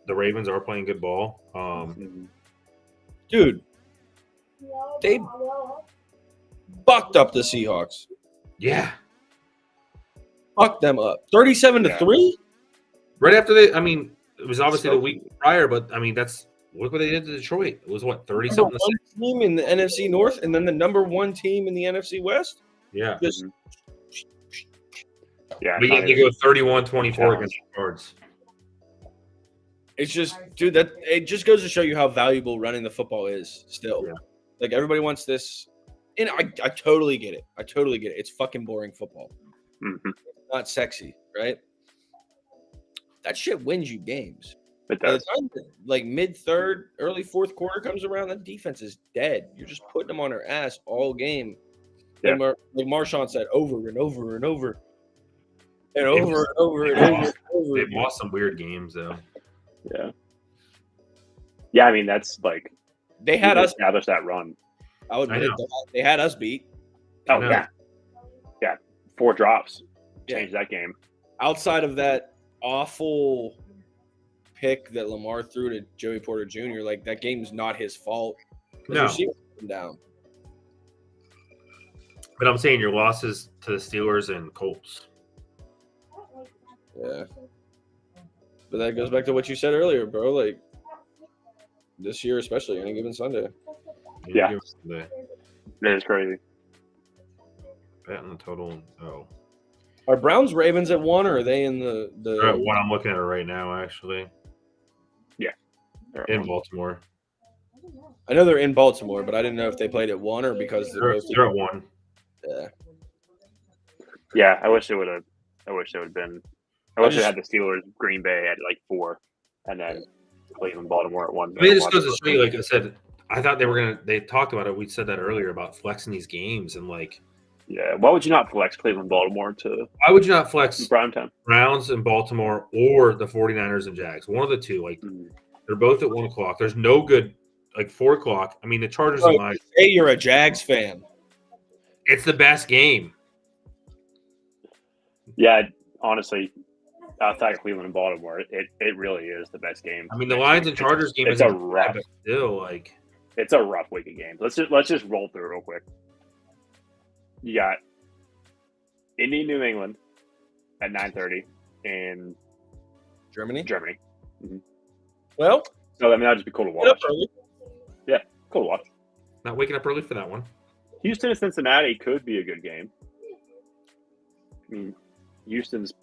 the Ravens are playing good ball. Dude, they bucked up the Seahawks. Yeah. Fucked them up. 37-3? Right after they, I mean, it was obviously the week prior, but I mean, look what they did to Detroit. It was what, 30-something? One team in the NFC North and then the number one team in the NFC West? Yeah. Just Yeah. But yeah, they go 31-24 against the Cards. It's just, dude, that it just goes to show you how valuable running the football is still. Yeah. Like, everybody wants this. And I totally get it. It's fucking boring football. Mm-hmm. Not sexy, right? That shit wins you games. It By the does. time that, like, mid-third, early fourth quarter comes around, that defense is dead. You're just putting them on their ass all game. Yeah. Like Marshawn said, over and over and over. And over and over and over and over. They've lost some weird games, though. Yeah. Yeah, I mean, that's like They had us. established that run. I would I admit know. they had us beat. Oh, know. yeah. Yeah. 4 drops. change that game. Outside of that awful pick that Lamar threw to Joey Porter Jr., like that game's not his fault. No. Receivers went down. But I'm saying your losses to the Steelers and Colts. Yeah. But that goes back to what you said earlier, bro. Like this year, especially any given Sunday. Yeah. That is crazy. Bet on the total. Oh. Are Browns Ravens at 1 or are they in the They're at 1. I'm looking at it right now, actually. Yeah. In Baltimore. I know they're in Baltimore, but I didn't know if they played at 1 or because they're at 1. Yeah. Yeah, I wish it would have been. I wish it had the Steelers, Green Bay at like 4, and then Cleveland, Baltimore at 1. I mean, it just goes to show you, like I said, I thought they talked about it. We said that earlier about flexing these games and like. Yeah, why would you not flex Cleveland, Baltimore to? Why would you not flex primetime Browns and Baltimore or the 49ers and Jags? One of the two. Like they're both at 1 o'clock. There's no good like 4 o'clock. I mean, the Chargers and Lions. Hey, you're a Jags fan. It's the best game. Yeah, honestly, outside of Cleveland and Baltimore, it really is the best game. I mean, the Lions and Chargers game is a rough, but still like it's a rough week of games. Let's just roll through real quick. You got Indy, New England at 9:30 in Germany. Mm-hmm. Well, so I mean that'd just be cool to get up watch. early. Yeah, cool to watch. not waking up early for that one. Houston and Cincinnati could be a good game. I mean, Houston's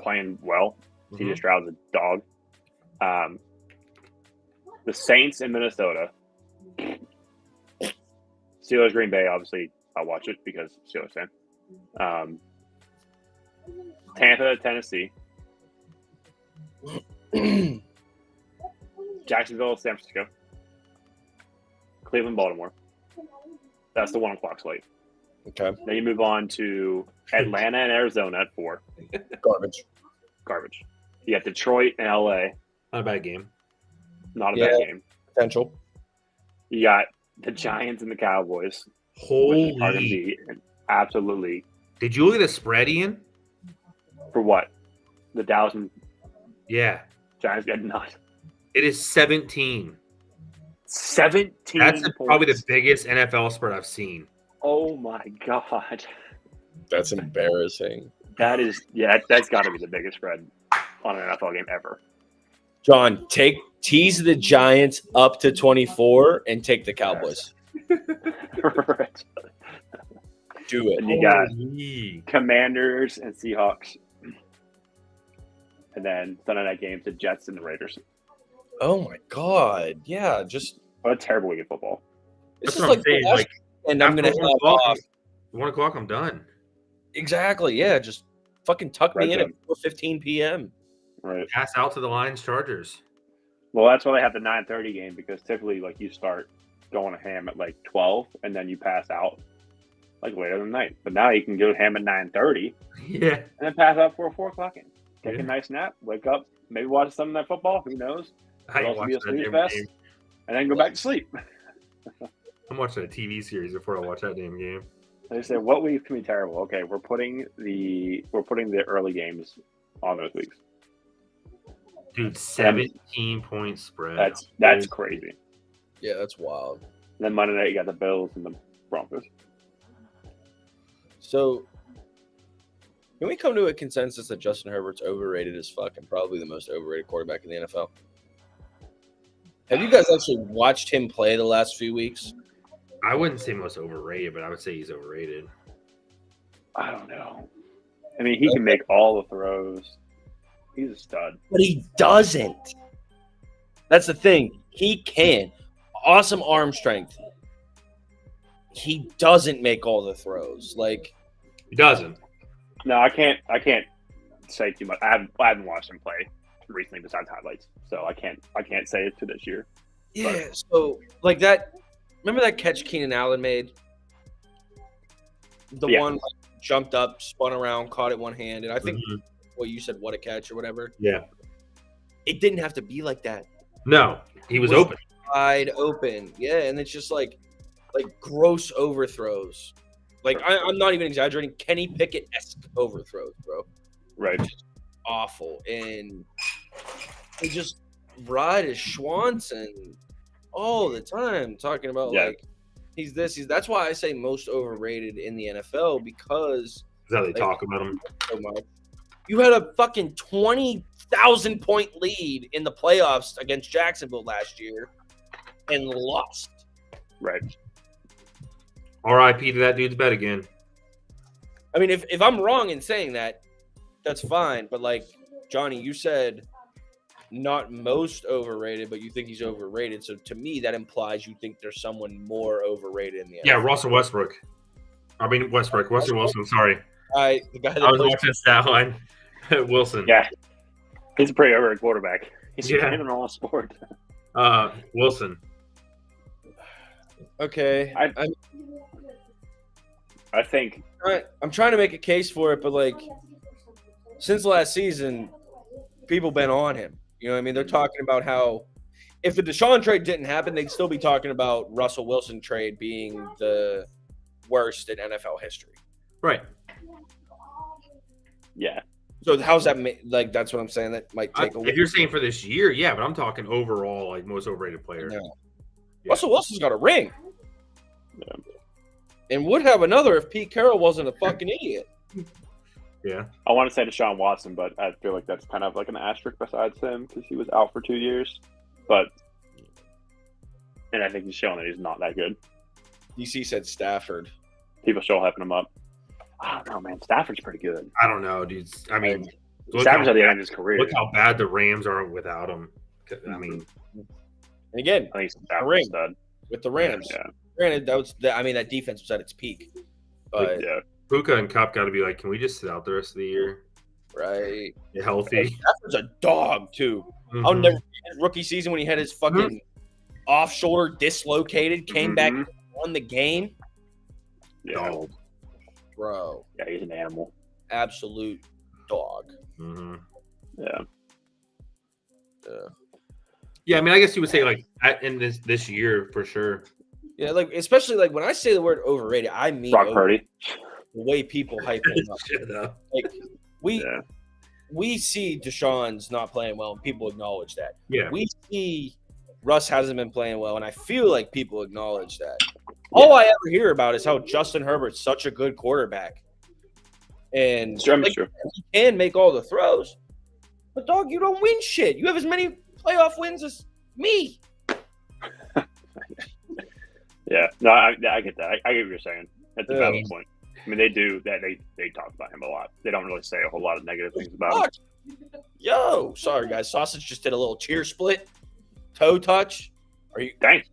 playing well. CJ Stroud's a dog. The Saints in Minnesota. Steelers, Green Bay, obviously, I'll watch it because Steelers fan. Tampa, Tennessee. Jacksonville, San Francisco. Cleveland, Baltimore. That's the 1 o'clock slate. Okay. Then you move on to Atlanta and Arizona at 4. Garbage. You got Detroit and LA. Not a bad game. Not a bad game. Potential. You got the Giants and the Cowboys. Holy. Which are going to be absolutely. Did you look at the spread, Ian? For what? The Dallas and Yeah. Giants got not. It is 17. 17 That's points. probably the biggest NFL spread I've seen. Oh my God. That's embarrassing. That is, yeah, that's got to be the biggest spread on an NFL game ever. John, tease the Giants up to 24 and take the Cowboys. Right. Do it. And you got Holy. Commanders and Seahawks. And then Sunday night games, the Jets and the Raiders. Oh my God. Yeah, just What a terrible week of football. this That's is what like I'm saying. the last Like, and I'm gonna after have 1 o'clock, off. 1 o'clock, I'm done. Exactly. Yeah, just fucking tuck me Right in then. at 4:15 p.m. Right. Pass out to the Lions Chargers. Well, that's why they have the 9:30 game, because typically, like, you start going ham at like 12, and then you pass out like later in the night. But now you can go ham at 9:30 Yeah. and then pass out for a 4 o'clock game. Take Yeah. a nice nap, wake up, maybe watch some of that football. Who knows? I Could ain't also be a watching that snooze damn fest, game. and then go back to sleep. I'm watching a TV series before I watch that damn game. They say, what week can be terrible? Okay, we're putting the early games on those weeks. Dude, 17-point spread. That's crazy. Yeah, that's wild. And then Monday night you got the Bills and the Broncos. So, can we come to a consensus that Justin Herbert's overrated as fuck and probably the most overrated quarterback in the NFL? Have you guys actually watched him play the last few weeks? I wouldn't say most overrated, but I would say he's overrated. I don't know. I mean, he can make all the throws. He's a stud. But he doesn't. That's the thing. He can. Awesome arm strength. He doesn't make all the throws. Like, He doesn't. No, I can't say too much. I haven't watched him play recently besides highlights, so I can't say it to this year. yeah. So, like that. Remember that catch Keenan Allen made? The Yeah. one like, jumped up, spun around, caught it one hand, and I think Mhm. well, you said what a catch or whatever. Yeah. It didn't have to be like that. No, he was open. Wide open. Yeah, and it's just like gross overthrows. Like I'm not even exaggerating. Kenny Pickett-esque overthrows, bro. Right. Awful, and they just ride his Schwanson all the time, talking about like he's this, that's why I say most overrated in the NFL because That's how they talk about him so much. You had a fucking 20,000 point lead in the playoffs against Jacksonville last year and lost. Right. R.I.P. to that dude's bet again. I mean, if I'm wrong in saying that, that's fine. But like Johnny, you said not most overrated, but you think he's overrated. So to me, that implies you think there's someone more overrated in the NFL. Yeah, Russell Westbrook. I mean Westbrook. Russell Wilson. Sorry, the guy that I was plays- watching that line. Wilson. Yeah. He's a pretty overrated quarterback. He's Yeah. in all sport. Wilson. Okay, I think I'm trying to make a case for it, but like since last season, people been on him. You know what I mean? They're talking about how if the Deshaun trade didn't happen, they'd still be talking about Russell Wilson trade being the worst in NFL history. Right. yeah. So how's that? Like that's what I'm saying. That might take a. If you're saying for this year, yeah, but I'm talking overall, like most overrated player. No. Yeah. Russell Wilson's got a ring. Yeah. And would have another if Pete Carroll wasn't a fucking idiot. Yeah. I want to say Deshaun Watson, but I feel like that's kind of like an asterisk besides him because he was out for 2 years. And I think he's showing that he's not that good. DC said Stafford. People still hyping him up. I don't know, man. Stafford's pretty good. I don't know, dude. I mean, Stafford's at the end of his career. Look how bad the Rams are without him. I mean, And again, I think ring. Stafford's a stud. with the Rams. Yeah. Granted, that defense was at its peak. But Yeah. Puka and Cup got to be like, can we just sit out the rest of the year? right. Get healthy. Stafford's a dog too. I'll Mhm. never forget his rookie season when he had his fucking off shoulder dislocated, came back, and won the game. Yeah. Dog. Bro, Yeah, he's an animal. absolute dog. Mhm. Yeah. Yeah, I mean, I guess you would say like in this year for sure. Yeah, like especially like when I say the word overrated, I mean Brock Purdy. the way people hype him up. Shut up. Like Yeah. we see Deshaun's not playing well, and people acknowledge that. Yeah. We see Russ hasn't been playing well, and I feel like people acknowledge that. All I ever hear about is how Justin Herbert's such a good quarterback, and It's true. like, he can make all the throws. But dog, you don't win shit. You have as many playoff wins as me. Yeah. No, I get that. I get what you're saying. That's a Yeah. valid point. I mean, they do that. They talk about him a lot. They don't really say a whole lot of negative things about him. Fuck. Yo, sorry guys. Sausage just did a little cheer split, toe touch. Are you? Thanks.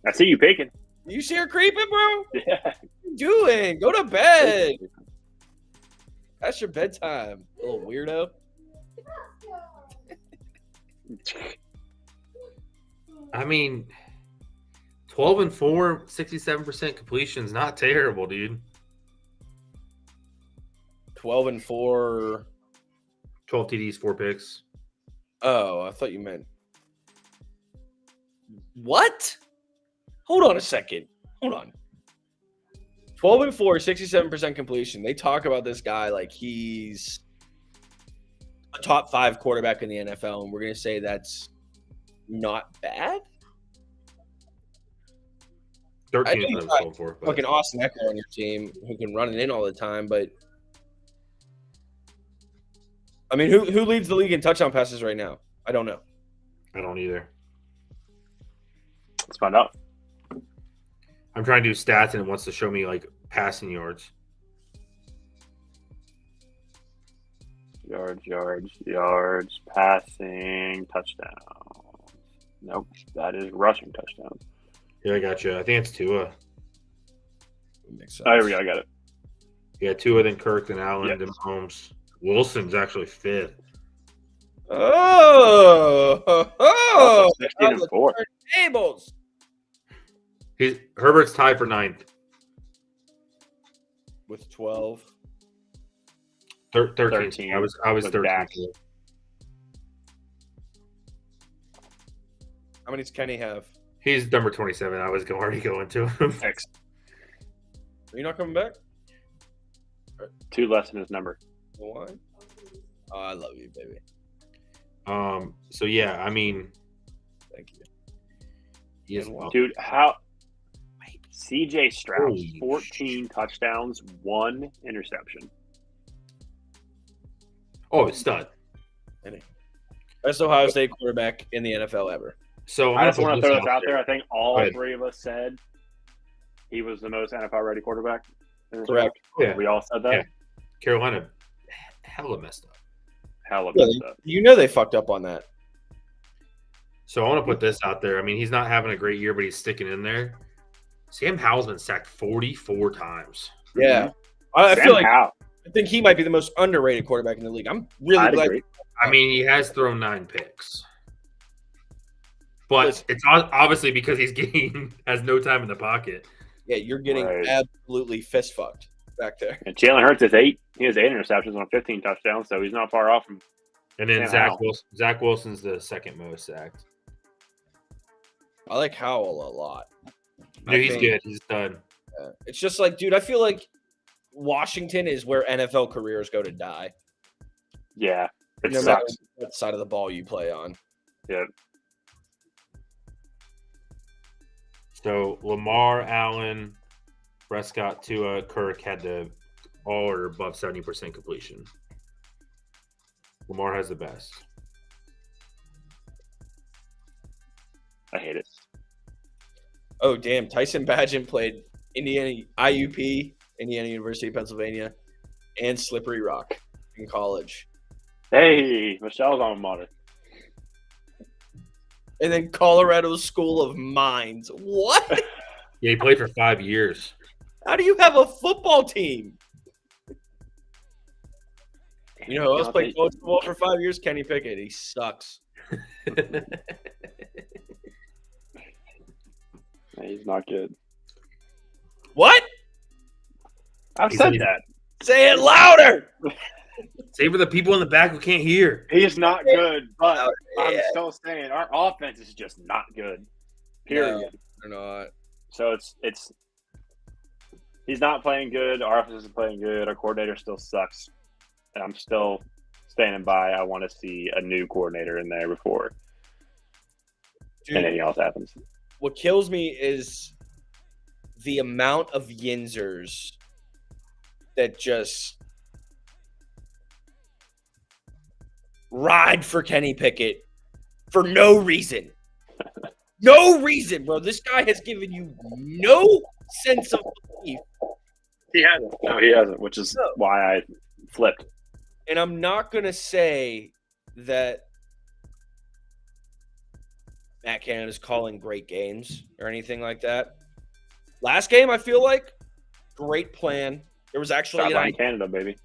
I see you peeking. You see her creeping, bro? Yeah. What you doing? Go to bed. That's your bedtime, little weirdo. I mean, 12-4, 67% completion is not terrible, dude. 12-4. 12 TDs, 4 picks. Oh, I thought you meant what? Hold on a second. Hold on. 12-4, 67% completion. They talk about this guy like he's a top 5 quarterback in the NFL, and we're gonna say that's not bad. 13 I think times you got 12-4. but- Fucking Austin Eckler on your team who can run it in all the time, but I mean, who leads the league in touchdown passes right now? I don't know. I don't either. Let's find out. I'm trying to do stats and it wants to show me like passing yards. Yards, passing, touchdowns. Nope, that is rushing touchdowns. Yeah, I got you. I think it's Tua. Makes sense. Oh, here we go. I got it. Yeah, Tua, then Kirk, then Allen, Yep. then Mahomes. Wilson's actually 5th. Oh, 16 and 4. tables. Herbert's tied for 9th. With 12. 13. 13 I was with 13. Dak. How many does Kenny have? He's number 27. I was already going to him. 6. Are you not coming back? 2 less than his number. Why? Oh, I love you, baby. So yeah, I mean, Thank you. he is Dude, how CJ Stroud, Holy 14 touchdowns, 1 interception. Oh, it's stud. Best Ohio State quarterback in the NFL ever. So I just want to throw this out there. there. I think all Go ahead. 3 of us said he was the most NFL ready quarterback. In this Correct. draft. Yeah. We all said that. Yeah. Carolina, hella messed up. Hell of Yeah, messed up. you know they fucked up on that. So I want to put this out there. I mean, he's not having a great year, but he's sticking in there. Sam Howell's been sacked 44 times. Yeah. I Sam feel like Howell. I think he might be the most underrated quarterback in the league. I'm really I'd glad. agree. I mean, he has thrown 9 picks. But Listen. it's obviously because he's has no time in the pocket. Yeah, you're getting Right. absolutely fist fucked back there. And Jalen Hurts is 8. He has 8 interceptions on 15 touchdowns, so he's not far off from. And then Sam Howell. Zach Wilson's the second most sacked. I like Howell a lot. No, he's good. He's done. It's just like, dude, I feel like Washington is where NFL careers go to die. Yeah, it No matter sucks. what side of the ball you play on. Yeah. So Lamar, Allen, Prescott, Tua, Kirk had the all or above 70% completion. Lamar has the best. I hate it. Oh, damn. Tyson Badgett played Indiana IUP, Indiana University of Pennsylvania, and Slippery Rock in college. Hey, Michelle's alma mater. And then Colorado School of Mines. What? Yeah, he played for 5 years. How do you have a football team? You know who else played college football for 5 years? Kenny Pickett. He sucks. He's not good. What? I've He said said- that. Say it louder. Save for the people in the back who can't hear. He's not good, but I'm Yeah. still saying our offense is just not good. Period. They're not. So it's he's not playing good. Our offense isn't playing good. Our coordinator still sucks. And I'm still standing by. I want to see a new coordinator in there before Dude, anything else happens. what kills me is the amount of Yinzers that just ride for Kenny Pickett for no reason. No reason, bro. This guy has given you no sense of belief. He hasn't. No, he hasn't, which is No. why I flipped. And I'm not going to say that Matt Canada is calling great games or anything like that. Last game, I feel like, great plan. There was actually an Sideline idea. Canada, baby.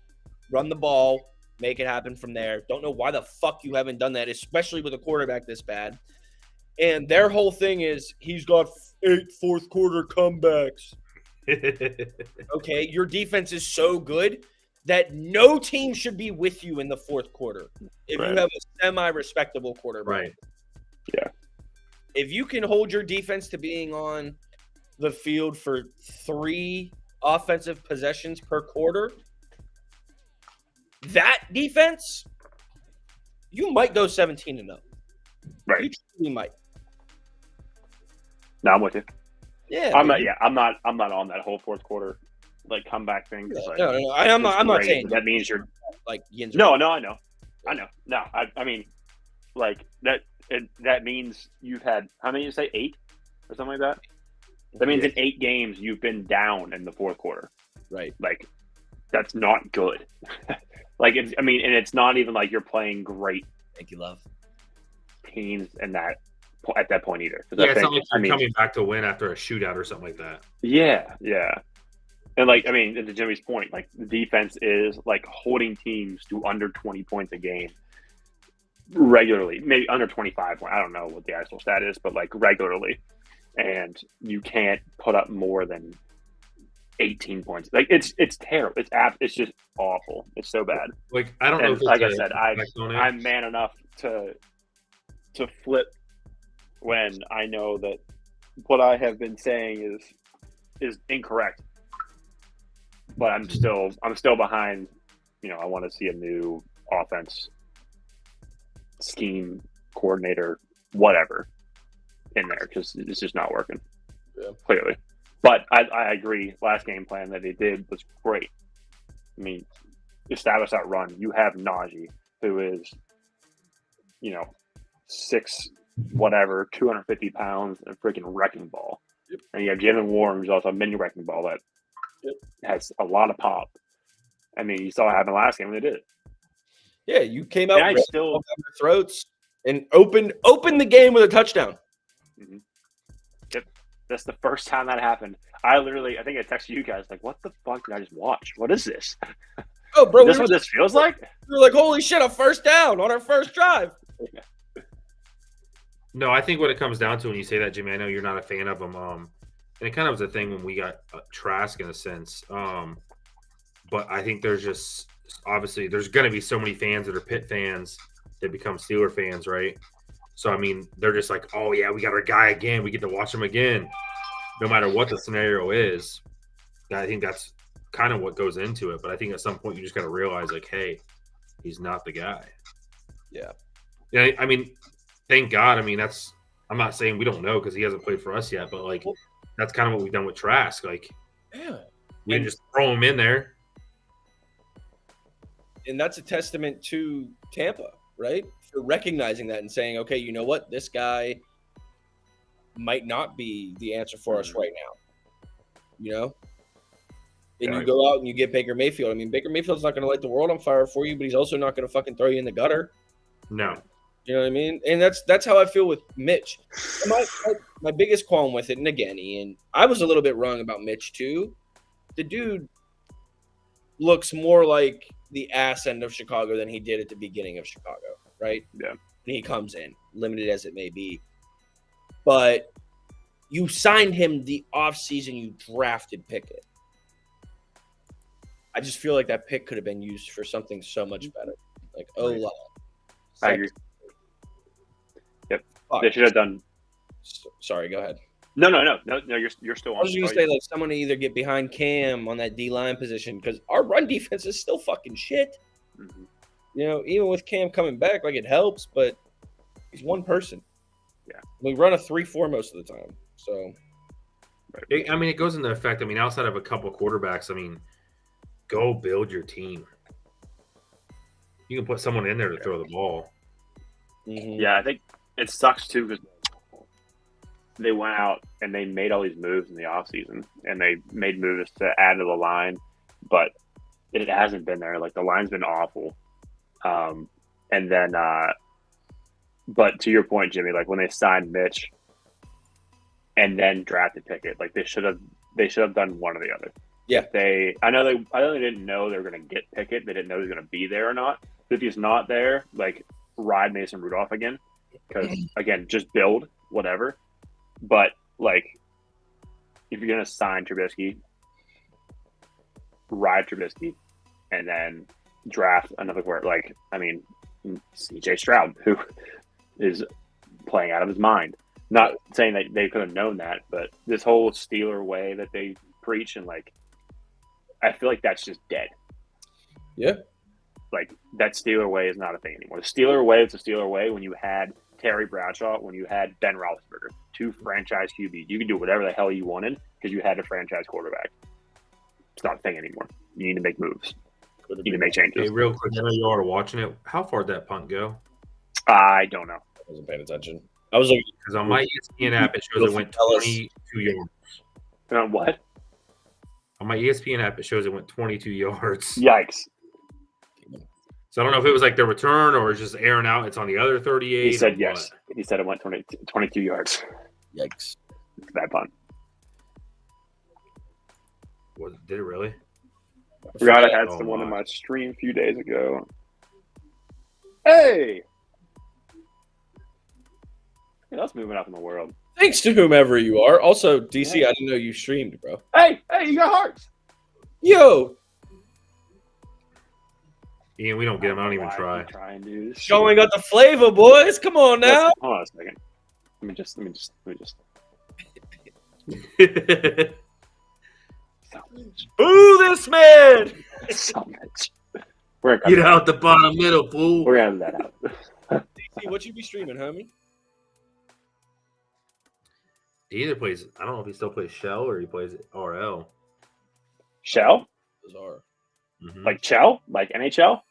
Run the ball, make it happen from there. Don't know why the fuck you haven't done that, especially with a quarterback this bad. And their whole thing is he's got 8 fourth quarter comebacks. Okay, your defense is so good that no team should be with you in the fourth quarter if Right. you have a semi-respectable quarterback. Right. Yeah. If you can hold your defense to being on the field for 3 offensive possessions per quarter, that defense, you might go 17-0. Right. You truly might. No, I'm with you. Yeah. I'm dude. not. Yeah, I'm not on that whole fourth quarter like comeback thing. 'Cause, like, No. I'm not great, saying but that means you're. like Yinzer. No, I know. No, I mean, like that. That means you've had how many? You say 8 or something like that. That means in 8 games you've been down in the fourth quarter. Right. Like, that's not good. Like, it's. I mean, and it's not even like you're playing great Thank you, love. teams in that at that point either. 'Cause Yeah, I it's think, not like I you're mean, coming back to win after a shootout or something like that. Yeah. And like, I mean, to Jimmy's point, like the defense is like holding teams to under 20 points a game regularly, maybe under 25. I don't know what the actual stat is, but like regularly. And you can't put up more than 18 points. Like it's terrible. It's just awful. It's so bad. Like I don't know. And If it's like I a said, effect on it. I'm man enough to flip when I know that what I have been saying is incorrect. but I'm still behind. I want to see a new offense scheme coordinator, whatever, in there because it's just not working. Yeah. Clearly. But I agree. Last game plan that they did was great. I mean, establish that run. You have Najee, who is, 6 whatever, 250 pounds, and a freaking wrecking ball. Yep. And you have Jalen Warren, who's also a mini wrecking ball that has a lot of pop. I mean, you saw what happened last game when they did it. Yeah, you came out And I down still their throats and opened the game with a touchdown. Mm-hmm. Yep. That's the first time that happened. I think I texted you guys like, what the fuck did I just watch? What is this? Oh, bro, Is this what this feels like? We were like, holy shit, a first down on our first drive. No, I think what it comes down to when you say that, Jimmy, I know you're not a fan of them. And it kind of was a thing when we got Trask in a sense. But I think there's just obviously there's going to be so many fans that are Pitt fans that become Steeler fans, right? So, I mean, they're just like, oh, yeah, we got our guy again. We get to watch him again, no matter what the scenario is. I think that's kind of what goes into it. But I think at some point you just got to realize, like, hey, he's not the guy. Yeah. Yeah, I mean, thank God. I mean, I'm not saying we don't know because he hasn't played for us yet, but, like, that's kind of what we've done with Trask. Like, we can just throw him in there. And that's a testament to Tampa, right? For recognizing that and saying, okay, you know what? This guy might not be the answer for us right now, And you go out and you get Baker Mayfield. I mean, Baker Mayfield's not going to light the world on fire for you, but he's also not going to fucking throw you in the gutter. No. You know what I mean? And that's how I feel with Mitch. My biggest qualm with it, and again, Ian, I was a little bit wrong about Mitch too. The dude looks more like the ass end of Chicago than he did at the beginning of Chicago, right? Yeah. And he comes in, limited as it may be. But you signed him the offseason you drafted Pickett. I just feel like that pick could have been used for something so much better. Like, O-line. I agree. Yep. Fuck. They should have done. Sorry, go ahead. No. You're still on. I was going to say, like, someone to either get behind Cam on that D-line position because our run defense is still fucking shit. Mm-hmm. Even with Cam coming back, like, it helps, but he's one person. Yeah. We run a 3-4 most of the time, so. It goes into effect. I mean, outside of a couple quarterbacks, I mean, go build your team. You can put someone in there to throw the ball. Mm-hmm. Yeah, I think it sucks, too, because they went out and they made all these moves in the offseason, and they made moves to add to the line, but it hasn't been there. Like, the line's been awful. And then, but to your point, Jimmy, like, when they signed Mitch and then drafted Pickett, like, they should have done one or the other. Yeah. I know they didn't know they were going to get Pickett. They didn't know he was going to be there or not. If he's not there, like, ride Mason Rudolph again. Because, again, just build, whatever. But, like, if you're going to sign Trubisky, ride Trubisky, and then draft another quarterback. Like, I mean, C.J. Stroud, who is playing out of his mind. Not saying that they could have known that, but this whole Steeler way that they preach, and, like, I feel like that's just dead. Yeah. Like, that Steeler way is not a thing anymore. The Steeler way is the Steeler way when you had Terry Bradshaw, when you had Ben Roethlisberger, 2 franchise QBs. You could do whatever the hell you wanted because you had a franchise quarterback. It's not a thing anymore. You need to make moves. You need to make changes. Hey, real quick, I know you all are watching it. How far did that punt go? I don't know. I wasn't paying attention. I was looking because on my ESPN app it shows it went 22 yards. What? On my ESPN app it shows it went 22 yards. Yikes! So I don't know if it was like the return or it's just airing out. It's on the other 38. He said yes. He said it went 22 yards. Yikes! It's a bad punt. Did it really? I forgot I had someone in my stream a few days ago. Hey! That's moving up in the world. Thanks to whomever you are. Also, DC, I didn't know you streamed, bro. Hey, you got hearts. Yo! Ian, we don't get them. I don't even try. Showing up the flavor, boys. Come on now. Hold on a second. Let me just. Boo this man! So much. We're gonna cut Get that out the bottom middle, fool. We're gonna have that out. DC, what you be streaming, homie? He either plays, I don't know if he still plays Shell or he plays RL. Shell? Bizarre. Mhm. Like Chell? Like NHL?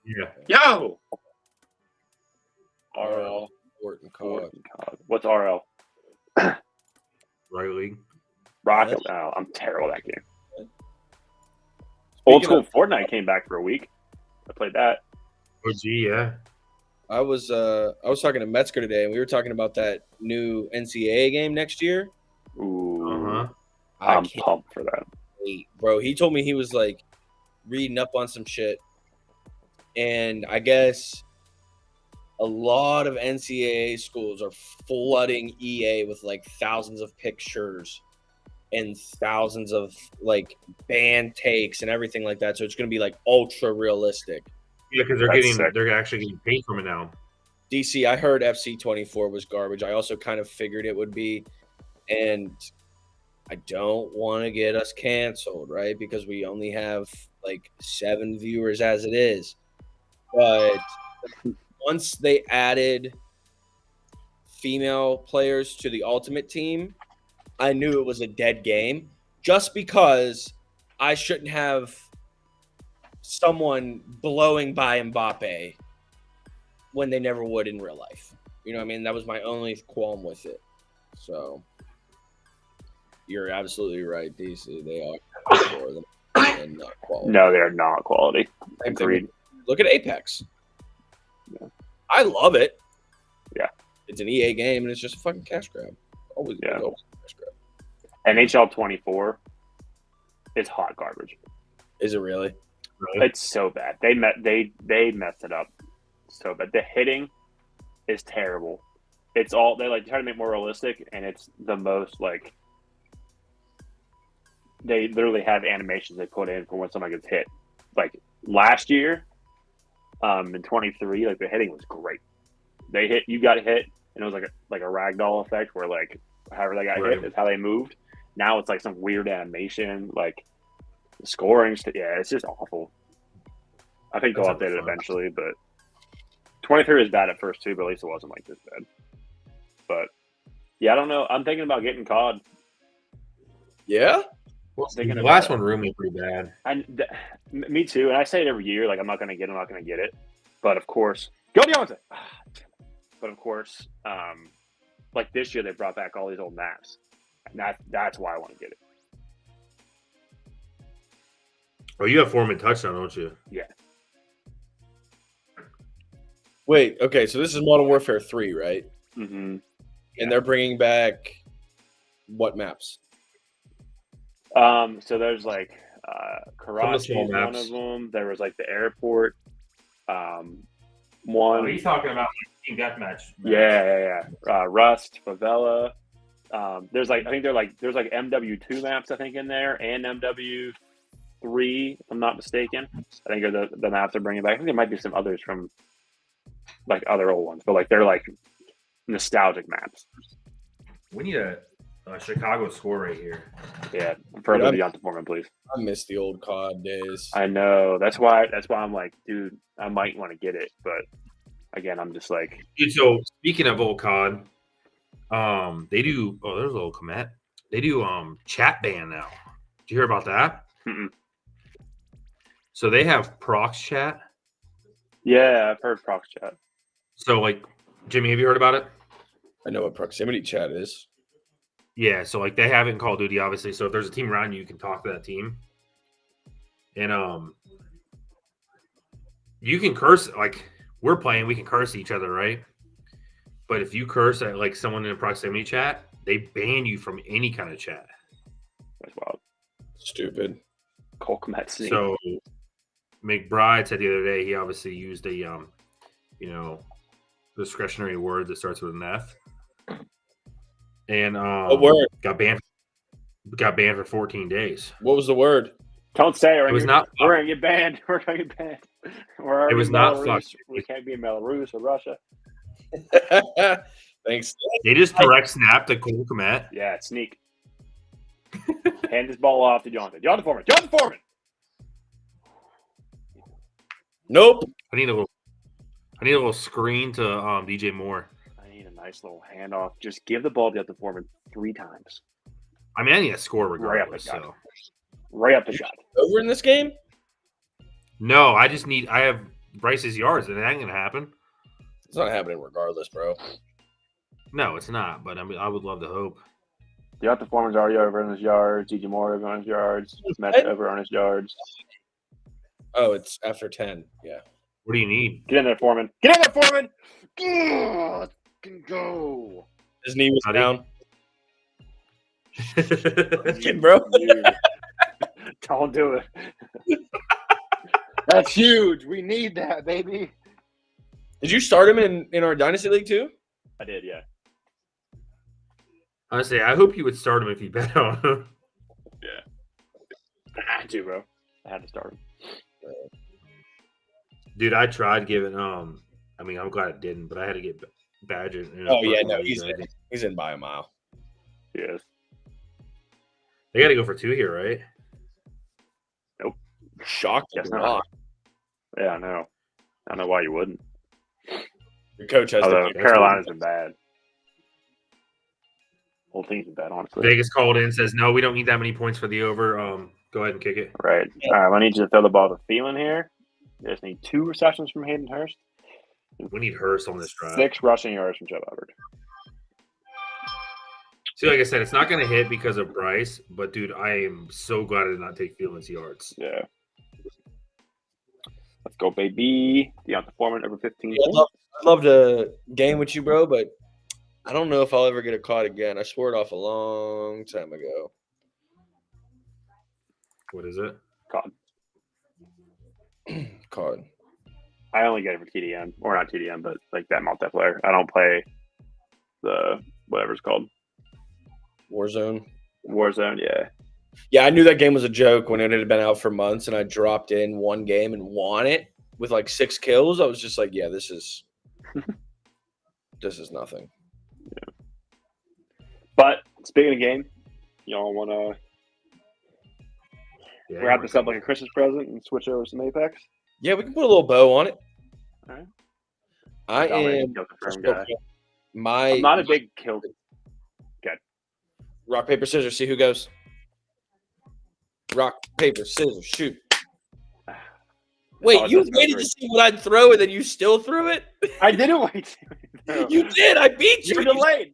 Yeah. Yo! RL. Orton COD. What's RL? Right League. Rocket. Oh, I'm terrible at that game. Old school Fortnite came back for a week. I played that. OG, yeah. I was talking to Metzger today, and we were talking about that new NCAA game next year. Ooh. Uh-huh. I'm pumped for that. Wait, bro. He told me he was like reading up on some shit, and I guess a lot of NCAA schools are flooding EA with like thousands of pictures and thousands of like band takes and everything like that. So it's going to be like ultra realistic. Yeah, because they're actually getting paid from it now. DC, I heard FC24 was garbage. I also kind of figured it would be, and I don't want to get us canceled, right? Because we only have like 7 viewers as it is. But once they added female players to the Ultimate Team, I knew it was a dead game just because I shouldn't have someone blowing by Mbappe when they never would in real life. You know what I mean? That was my only qualm with it. So you're absolutely right, DC. They are more than not quality. No, they're not quality. Agreed. Look at Apex. Yeah. I love it. Yeah. It's an EA game and it's just a fucking cash grab. Always Yeah. a cash grab. NHL 24 is hot garbage. Is it really? It's so bad. They messed it up so bad. The hitting is terrible. It's all they like try to make more realistic, and it's the most like they literally have animations they put in for when someone gets hit. Like last year, in 23, like the hitting was great. They hit, you got hit, and it was like a ragdoll effect where like however they got hit is how they moved. Now it's like some weird animation, like the scoring. Yeah, it's just awful. I think they'll update it eventually, but 23 was bad at first too, but at least it wasn't like this bad. But yeah, I don't know. I'm thinking about getting COD. Yeah. Well, the last one ruined me pretty bad. And me too. And I say it every year, like I'm not gonna get it. But of course, go Deontay. But of course, like this year they brought back all these old maps, and that's why I want to get it. Oh, you have Foreman touchdown, don't you? Yeah. Wait, okay, so this is Modern Warfare 3, right? Mm-hmm. And they're bringing back what maps? So there's like Karachi is one maps. of them. There was like the airport. One. Oh, he's talking about Team Deathmatch. Yeah. Rust, Favela. There's like there's like MW2 maps I think in there and MW3 if I'm not mistaken. I think are the maps they're bringing back. I think there might be some others from like other old ones, but like they're like nostalgic maps. We need a Chicago score right here. Yeah, further beyond the Foreman, please. I miss the old COD days. I know. That's why I'm like, dude, I might want to get it, but again, I'm just like, dude. So speaking of old COD, they do. Oh, there's a little comment. They do chat ban now. Did you hear about that? Mm-mm. So they have prox chat. Yeah, I've heard prox chat. So like, Jimmy, have you heard about it? I know what proximity chat is. Yeah, so like they have it in Call of Duty, obviously. So if there's a team around you, you can talk to that team. And you can curse, like we're playing, we can curse each other, right? But if you curse at like someone in a proximity chat, they ban you from any kind of chat. That's wild. Stupid. So McBride said the other day he obviously used a discretionary word that starts with an F. And what word? Got banned for 14 days. What was the word? Don't say it. It was not. We're gonna get banned. We're gonna get banned. It was not fuck. We can't be in Belarus or Russia. Thanks. They just direct snap to Cole Komet. Yeah, sneak. Hand this ball off to Jonathan. Jonathan Foreman. Jonathan Foreman. Nope. I need a little screen to DJ Moore. I need a nice little handoff. Just give the ball to Jonathan Foreman 3 times. I mean, I need a score Right up the regardless. shot. So Right up the shot. Over in this game? no, I have Bryce's yards, and that ain't gonna happen. It's not happening regardless, bro. No, it's not. But I mean, I would love to hope. Jonathan Foreman's already over on his yards. DJ Moore over on his yards. Metz over on his yards. Oh, it's after 10. Yeah. What do you need? Get in there, Foreman. Get in there, Foreman. God, can go. His knee was Howdy. down. Kidding, bro. Dude. Don't do it. That's huge. We need that, baby. Did you start him in our Dynasty League too? I did, yeah. Honestly, I hope you would start him if you bet on him. I had to, bro. I had to start him. Dude, I tried giving I mean, I'm glad it didn't, but I had to get Badger. Oh yeah, no, he's in by a mile. Yes. They got to go for 2 here, right? Shocked. Guess Yes, not. Yeah, I know. I don't know why you wouldn't. Your coach has Although to. Carolina's been bad. Whole team's been bad, honestly. Vegas called in, says no, we don't need that many points for the over. Go ahead and kick it. Right. All right, I need you to throw the ball to Thielen here. You just need 2 receptions from Hayden Hurst. We need Hurst on this drive. 6 rushing yards from Joe Hubbard. See, like I said, it's not going to hit because of Bryce, but dude, I am so glad I did not take Thielen's yards. Yeah. Let's go, baby. Deontay Foreman over 15. I'd love to game with you, bro, but I don't know if I'll ever get a caught again. I swore it off a long time ago. What is it? COD. Caught. I only get it for TDM, or not TDM, but like that multiplayer. I don't play the whatever it's called. Warzone. Warzone, yeah. Yeah, I knew that game was a joke when it had been out for months, and I dropped in one game and won it with like 6 kills. I was just like, yeah, this is nothing. Yeah. But speaking of game, y'all want to wrap this up like a Christmas present and switch over to some Apex? Yeah, we can put a little bow on it. All right. I am Kill confirm guy. my I'm not a big kill. rock, paper, scissors. See who goes. Rock, paper, scissors, shoot. Wait, you waited to see what I'd throw and then you still threw it? I didn't wait. You did. I beat you. You're delayed.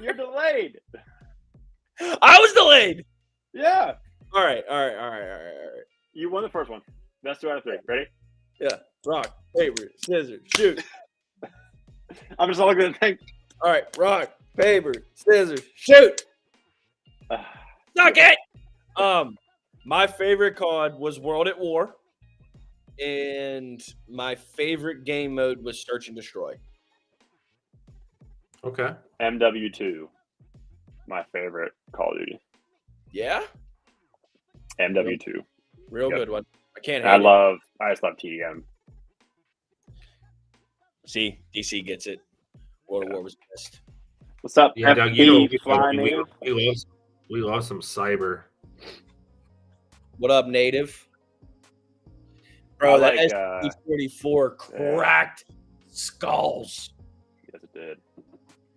You're delayed. I was delayed. Yeah. All right. You won the first one. That's 2 out of 3. Ready? Yeah. Rock, paper, scissors, shoot. I'm just looking at the thing. All right. Rock, paper, scissors, shoot. Suck it. My favorite COD was World at War, and my favorite game mode was Search and Destroy. Okay. MW2. My favorite Call of Duty. Yeah. MW2. Real Yep. good one. I can't. I just love TDM. See, DC gets it. World at War was best. What's up, Yeah, Doug, FP? we love some cyber. What up, native? Bro, that like, SC-44 cracked skulls. Yes, it did.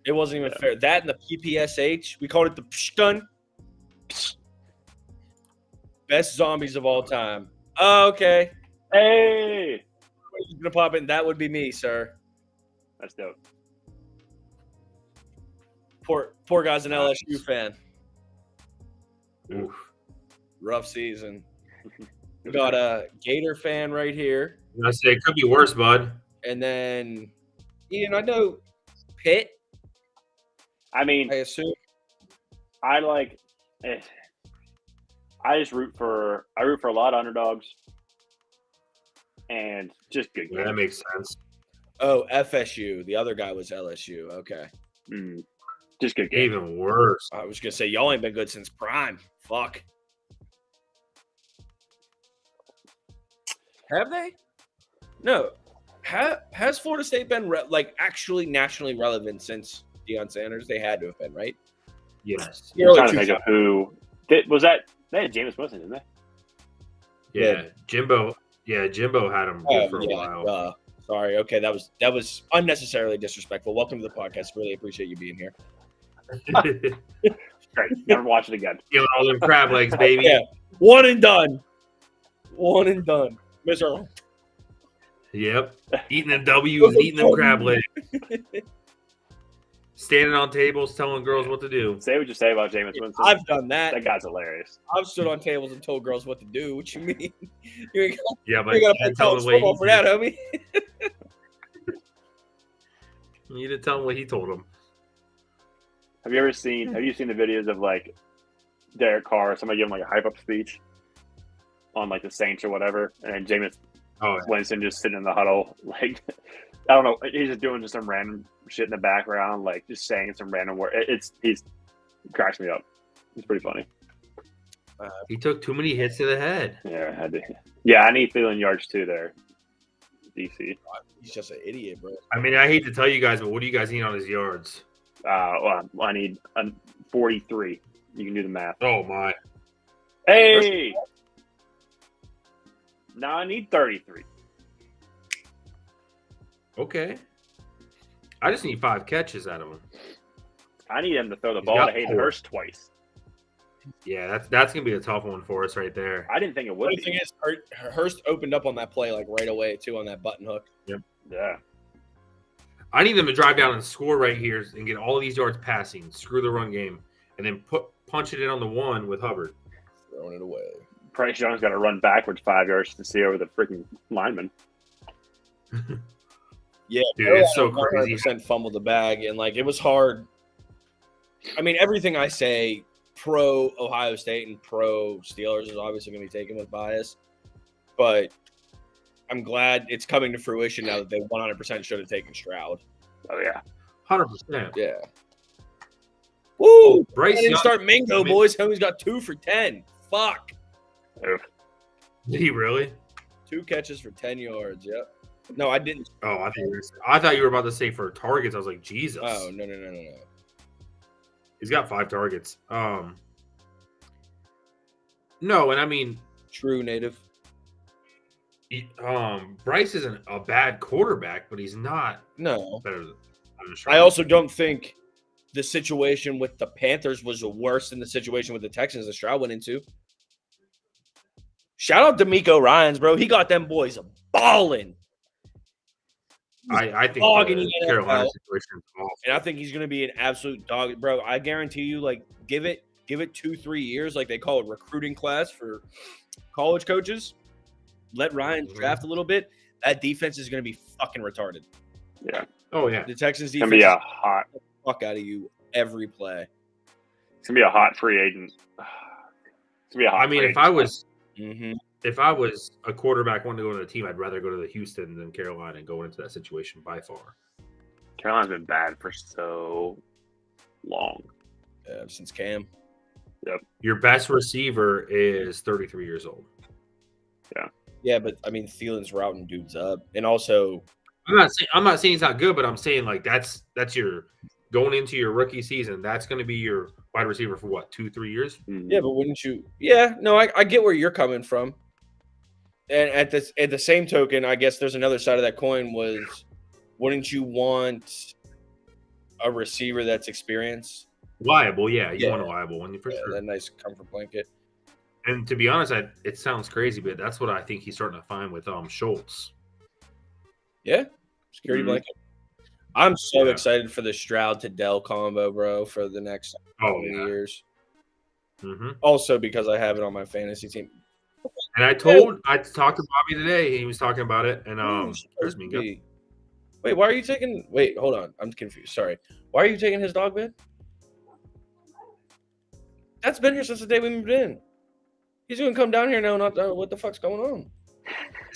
It wasn't even fair. That and the PPSH, we called it the Pshgun. Best zombies of all time. Oh, okay. Hey, He's gonna pop in. That would be me, sir. that's dope. Poor guy's an LSU fan. Oof. Rough season. We got a Gator fan right here. I say it could be worse, bud. And then, Ian, I know Pitt, I mean, I assume. I like. I just root for a lot of underdogs, and just good Yeah, that games. makes sense. Oh, FSU. The other guy was LSU. Okay. Just good games. Even worse. I was going to say, y'all ain't been good since prime. Fuck. Have they? No. Has Florida State been actually nationally relevant since Deion Sanders? They had to have been, right? Yes. I'm trying to think of who Was that they had Jameis Winston, didn't they? Yeah, Jimbo. Yeah, Jimbo had him good for a while. Sorry. Okay, that was unnecessarily disrespectful. Welcome to the podcast. Really appreciate you being here. Great. Never watch it again. Stealing all them crab legs, baby. Yeah, one and done. One and done. Mr. Yep. Eating the W's, eating them crab legs. Standing on tables, telling girls what to do. Say what you say about Jameis Winston. I've done that. That guy's hilarious. I've stood on tables and told girls what to do. What you mean? You ain't Yeah, but you you gotta didn't play tell college him the way football for that, homie. You didn't tell him what he told him. Have you seen the videos of like Derek Carr, somebody give him like a hype up speech on like the Saints or whatever, and then Jameis Winston just sitting in the huddle, like I don't know, he's just doing just some random shit in the background, like just saying some random word. He's cracks me up. It's pretty funny. He took too many hits to the head. Yeah, I need Thielen yards too there. DC. He's just an idiot, bro. I mean, I hate to tell you guys, but what do you guys need on his yards? Well, I need 43. You can do the math. Oh my! Hey, now I need 33. Okay. I just need 5 catches out of him. I need him to throw the ball to Hayden Hurst twice. Yeah, that's gonna be a tough one for us right there. I didn't think it would. The thing is, Hurst opened up on that play like right away too on that button hook. Yep. Yeah. I need them to drive down and score right here and get all these yards passing. Screw the run game, and then punch it in on the one with Hubbard. Throwing it away. Bryce Young's got to run backwards 5 yards to see over the freaking lineman. Yeah, dude, it's so crazy. 100% fumbled the bag, and like it was hard. I mean, everything I say pro Ohio State and pro Steelers is obviously going to be taken with bias, but I'm glad it's coming to fruition now that they 100% should have taken Stroud. Oh yeah, 100%. Yeah. Woo! Bryce didn't Young, start Mingo, boys. Homie's got 2 for 10. Fuck. Oof. Did he really? 2 catches for 10 yards. Yep. No, I didn't. Oh, I thought you were about to say for targets. I was like, Jesus. Oh, no. He's got 5 targets. No, and I mean, true native. Bryce isn't a bad quarterback, but he's not No. better than I also don't think the situation with the Panthers was worse than the situation with the Texans that Stroud went into. Shout out to D'Amico Ryans, bro. He got them boys balling. I think the Carolina situation is awful. And I think he's going to be an absolute dog, bro. I guarantee you, like, give it 2-3 years, like they call it recruiting class for college coaches. Let Ryan draft a little bit. That defense is going to be fucking retarded. Yeah. Oh yeah. The Texans It's defense gonna be a hot fuck out of you every play. It's gonna be a hot free agent. It's gonna be a hot. I mean, free if I was a quarterback wanting to go to the team, I'd rather go to the Houston than Carolina and go into that situation by far. Carolina's been bad for so long. Since Cam. Yep. Your best receiver is 33 years old. Yeah, but I mean, Thielen's routing dudes up, and also I'm not saying he's not good, but I'm saying like that's your going into your rookie season. That's going to be your wide receiver for what 2-3 years. Yeah, but wouldn't you? Yeah, no, I get where you're coming from. And at the same token, I guess there's another side of that coin. Wouldn't you want a receiver that's experienced? Liable, yeah. You want a liable one for sure. That nice comfort blanket. And to be honest, it sounds crazy, but that's what I think he's starting to find with Schultz. Yeah, security blanket. I'm so excited for the Stroud to Dell combo, bro, for the next years. Mm-hmm. Also because I have it on my fantasy team. And I talked to Bobby today. He was talking about it, and where's me go? Wait, why are you taking? Wait, hold on. I'm confused. Sorry. Why are you taking his dog bed? That's been here since the day we moved in. He's gonna come down here now. Not what the fuck's going on?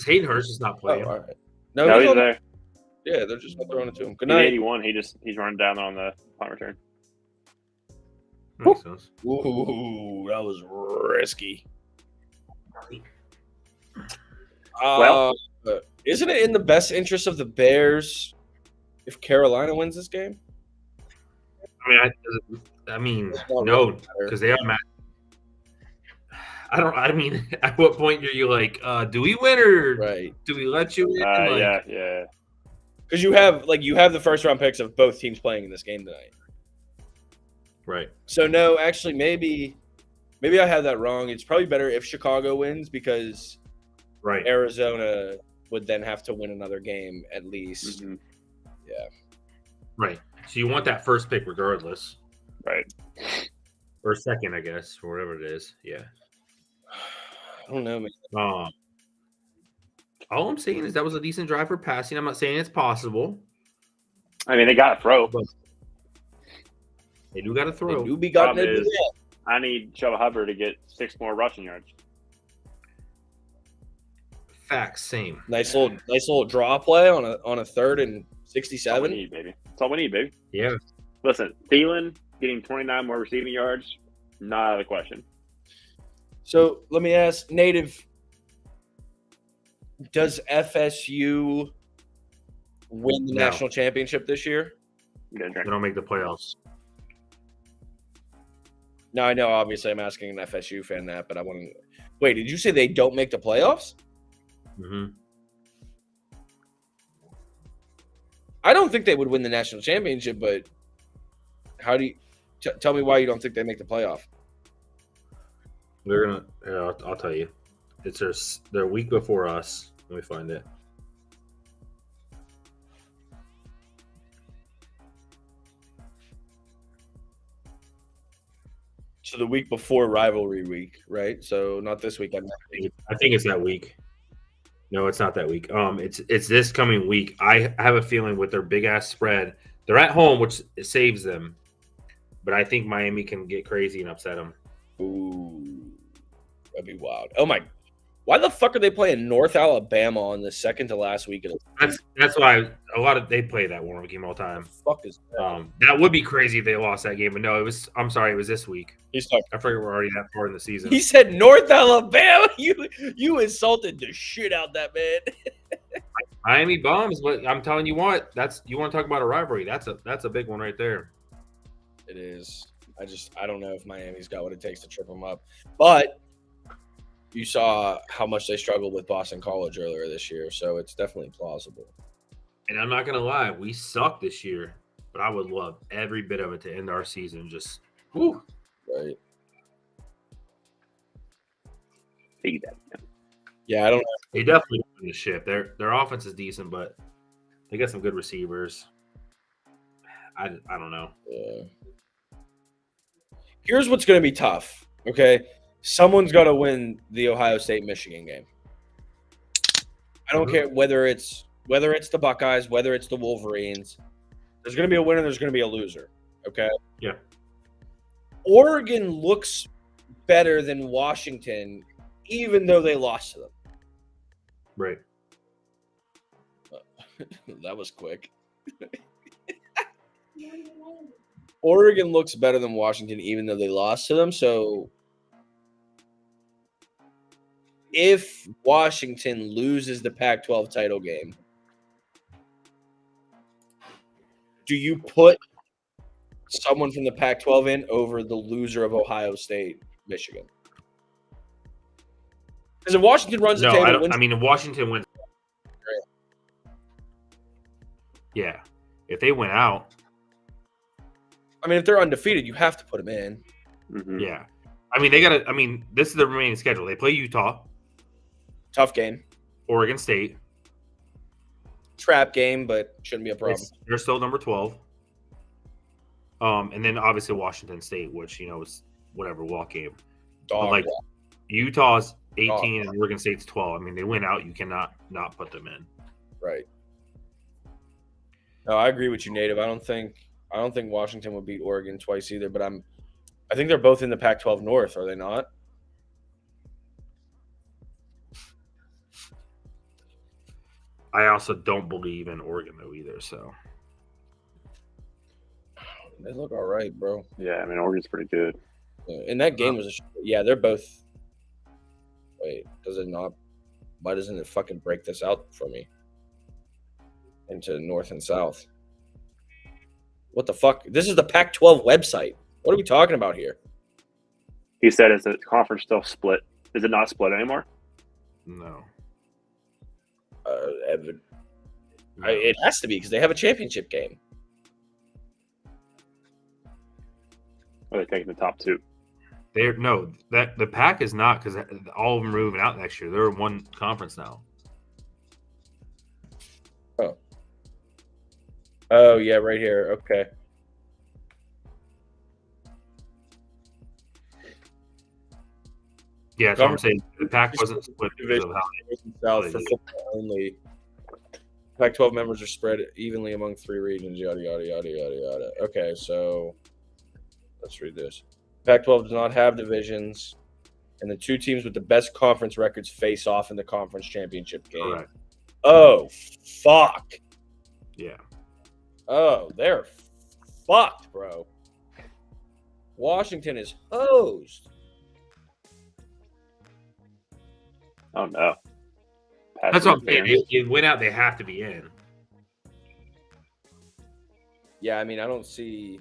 Hayden Hurst is not playing. Oh, all right. No, he's there. Yeah, they're just throwing it to him. Good He's night. 81. He's running down on the punt return. Makes sense. Ooh, that was risky. Well, isn't it in the best interest of the Bears if Carolina wins this game? I mean, no, because they are mad. I don't. I mean, at what point are you like, do we win or Right. do we let you in? Yeah. Because you have the first round picks of both teams playing in this game tonight. Right. So no, actually, maybe I have that wrong. It's probably better if Chicago wins because Right. Arizona would then have to win another game at least. Mm-hmm. Yeah. Right. So you want that first pick regardless, Right. or second, I guess, or whatever it is. Yeah. I don't know, man. All I'm saying is that was a decent drive for passing. I'm not saying it's possible. I mean, they got to throw. But they do got to throw. They do be gotten Problem into is, that. I need Chuba Hubbard to get 6 more rushing yards. Facts, same. Nice little draw play on a 3rd and That's all we 67. need, baby. That's all we need, baby. Yeah. Listen, Thielen getting 29 more receiving yards, not out of the question. So let me ask, Native, does FSU win the No. national championship this year? You got a drink. They don't make the playoffs. No, I know. Obviously, I'm asking an FSU fan that, but I want to. Wait, did you say they don't make the playoffs? Mm-hmm. I don't think they would win the national championship, but how do you tell me why you don't think they make the playoff? They're gonna. Yeah, I'll tell you. It's their week before us. Let me find it. So the week before rivalry week, right? So not this weekend. I think it's that week. No, it's not that week. It's this coming week. I have a feeling with their big ass spread, they're at home, which saves them. But I think Miami can get crazy and upset them. Ooh, that'd be wild. Oh my! Why the fuck are they playing North Alabama on the second to last week of the That's why they play that warm game all the time. fuck is that? That would be crazy if they lost that game, but no, it was. I'm sorry, it was this week. He's talking. I figure we're already that far in the season. He said North Alabama. You insulted the shit out that man. Miami bombs, but I'm telling you what, you want to talk about a rivalry. That's a big one right there. It is. I don't know if Miami's got what it takes to trip them up, but you saw how much they struggled with Boston College earlier this year, so it's definitely plausible. And I'm not gonna lie, we suck this year, but I would love every bit of it to end our season. Just whoo. Right. Take that. Yeah, I don't know. They definitely win the ship. Their offense is decent, but they got some good receivers. I don't know. Yeah. Here's what's going to be tough, okay? Someone's got to win the Ohio State-Michigan game. I don't care whether it's the Buckeyes, whether it's the Wolverines. There's going to be a winner, there's going to be a loser, okay? Yeah. Oregon looks better than Washington, even though they lost to them. Right. That was quick. Oregon looks better than Washington, even though they lost to them. So if Washington loses the Pac-12 title game, do you put someone from the Pac-12 in over the loser of Ohio State, Michigan? Because if Washington runs the No, table, I don't. wins, I mean, if Washington wins, yeah. If they win out, if they're undefeated, you have to put them in. Mm-hmm. yeah. I mean, they got to. I mean, this is the remaining schedule. They play Utah, Tough game. Oregon State. Trap game, but shouldn't be a problem. They're still number 12. And then obviously Washington State, which is whatever walk game. Dog. Like Utah's 18 Dog. and Oregon State's 12. I mean, they win out. You cannot not put them in. Right. No, I agree with you, Native. I don't think Washington would beat Oregon twice either, but I think they're both in the Pac-12 North, are they not? I also don't believe in Oregon though either. So They look all right, bro. Yeah, I mean, Oregon's pretty good. And that game was they're both. Wait, does it not? Why doesn't it fucking break this out for me into North and South? What the fuck? This is the Pac-12 website. What are we talking about here? He said it's a conference still split. Is it not split anymore? No. It has to be because they have a championship game. Or are they taking the top two? That the pack is not because all of them are moving out next year. They're in one conference now. Oh yeah, right here. Okay. Yeah, that's what I'm saying. The pack wasn't split because of how South for football only. Pac-12 members are spread evenly among 3 regions. Yada yada yada yada yada. Okay, so let's read this. Pac-12 does not have divisions, and the 2 teams with the best conference records face off in the conference championship game. Correct. Oh fuck! Yeah. Oh, they're fucked, bro. Washington is hosed. Oh no. That's what I'm saying. You win out, they have to be in. Yeah, I mean, I don't see.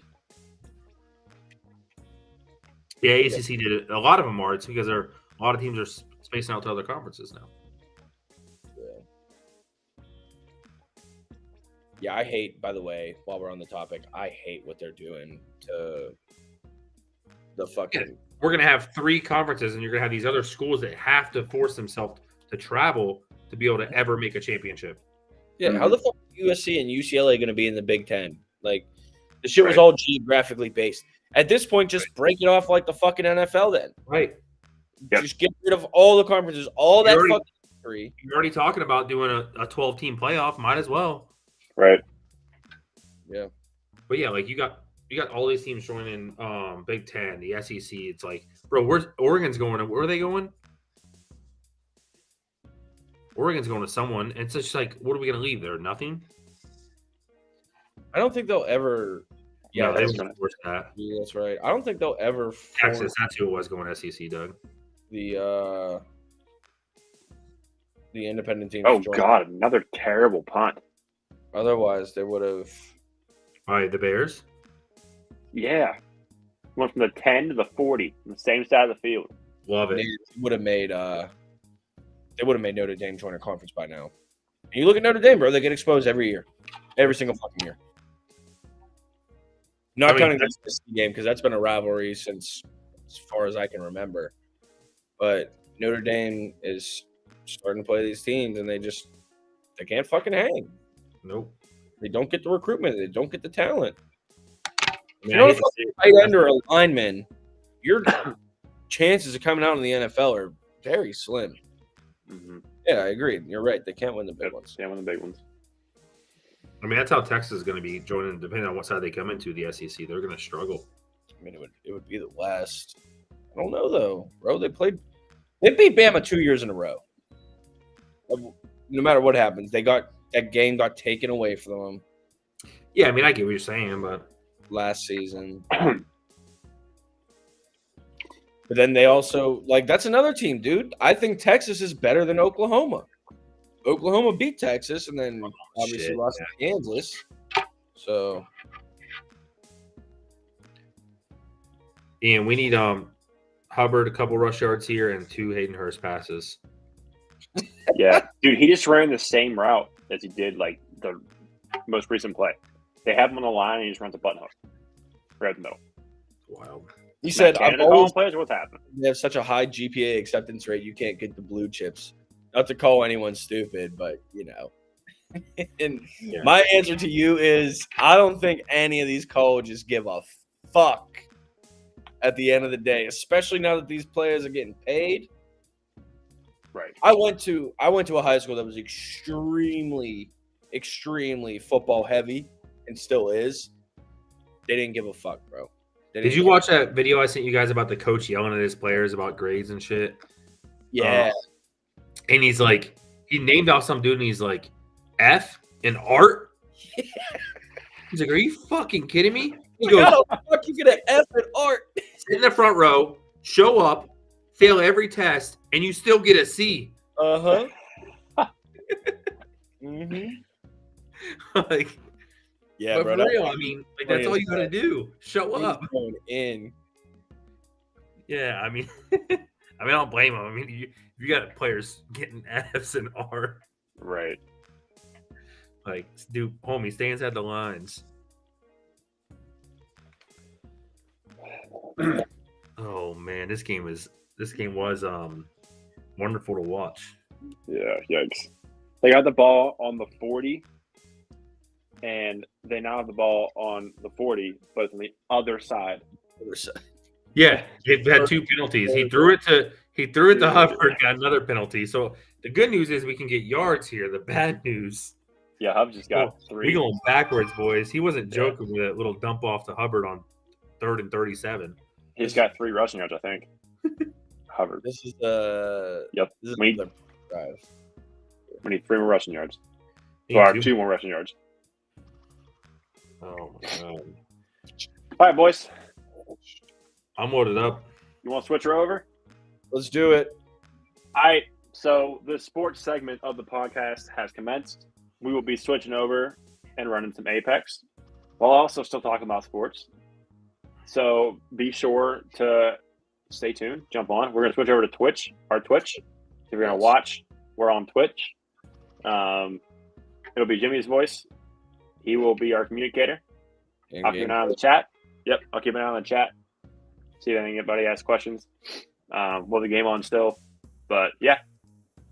Yeah, ACC did it. A lot of them are. It's because a lot of teams are spacing out to other conferences now. Yeah, I hate, by the way, while we're on the topic, I hate what they're doing to the fucking. Yeah, we're going to have 3 conferences, and you're going to have these other schools that have to force themselves to travel to be able to ever make a championship. Yeah, how the fuck are USC and UCLA going to be in the Big Ten? Like, the shit was all geographically based. At this point, just break it off like the fucking NFL then. Right. Yep. Just get rid of all the conferences, all that fucking history. You're already talking about doing a 12-team playoff. Might as well. Right. Yeah. But yeah, like you got all these teams joining Big Ten, the SEC. It's like, bro, where's Oregon's going? Where are they going? Oregon's going to someone. It's just like, what are we going to leave there? Nothing? I don't think they'll ever. Yeah, Yeah, they that's, would force that. yeah, that's right. I don't think they'll ever. Texas, that's who it was going SEC, Doug. The independent teams. Oh God, another terrible punt. Otherwise, they would have. All right, the Bears. Yeah. Went from the 10 to the 40 on the same side of the field. Love it. They would have made Notre Dame join a conference by now. And you look at Notre Dame, bro, they get exposed every year. Every single fucking year. Not counting the SEC game, because that's been a rivalry since as far as I can remember. But Notre Dame is starting to play these teams, and they can't fucking hang. Nope. They don't get the recruitment. They don't get the talent. I mean, You know, if you're a tight end or a lineman, your chances of coming out in the NFL are very slim. Mm-hmm. Yeah, I agree. You're right. They can't win the big ones. Can't win the big ones. I mean, that's how Texas is going to be joining, depending on what side they come into the SEC. They're going to struggle. I mean, it would be the West. I don't know though, bro. They beat Bama 2 years in a row. No matter what happens, that game got taken away from them Yeah, I mean, I get what you're saying, but last season. But then they also that's another team, dude. I think Texas is better than Oklahoma. Oklahoma beat Texas and then obviously lost to Kansas. So Ian, we need Hubbard a couple rush yards here and 2 Hayden Hurst passes. Yeah, dude, he just ran the same route as he did like the most recent play. They have him on the line and he just runs a button hook right in the middle. Wild. he said, "I'm always players. What's happening?" They have such a high GPA acceptance rate, you can't get the blue chips. Not to call anyone stupid, but you know. And my answer to you is I don't think any of these colleges give a fuck at the end of the day, especially now that these players are getting paid. Right. I went to a high school that was extremely football heavy and still is. They didn't give a fuck, bro. Did you watch that video I sent you guys about the coach yelling at his players about grades and shit? Yeah. And he's like, he named off some dude and he's like, F in art? He's like, are you fucking kidding me? He goes, how the fuck you get an F in art? sit in the front row, show up, fail every test, and you still get a C. Uh-huh. Mm-hmm. Like, Yeah, but bro. for real, I mean, like that's all you gotta do. Show up. Going in. Yeah, I mean, I mean, I don't blame him. I mean, you got players getting Fs and R. Right. Like, dude, homie, stay inside the lines. Oh man, this game was wonderful to watch. Yeah, yikes. They got the ball on the 40, and they now have the ball on the 40, but it's on the other side. Yeah, they've had 2 penalties. He threw it to Hubbard, got another penalty. So the good news is we can get yards here. The bad news, Yeah, Hubbs just got we 3. going backwards, boys. He wasn't joking with that little dump off to Hubbard on 3rd and 37. He's got 3 rushing yards, I think. Hubbard. This is Yep. This is We- another drive. We need 3 more rushing yards. He Or had 2 more rushing yards. Oh my god, All right, boys. I'm loaded up. You want to switch her over? Let's do it. All right. So the sports segment of the podcast has commenced. We will be switching over and running some Apex while also still talking about sports. So be sure to stay tuned. Jump on. We're going to switch over to Twitch, our Twitch. If you're going to watch, we're on Twitch. It'll be Jimmy's voice. He will be our communicator. I'll keep an eye on the chat. Yep, I'll keep an eye on the chat. See if anybody asks questions. We'll have the game on still. But yeah,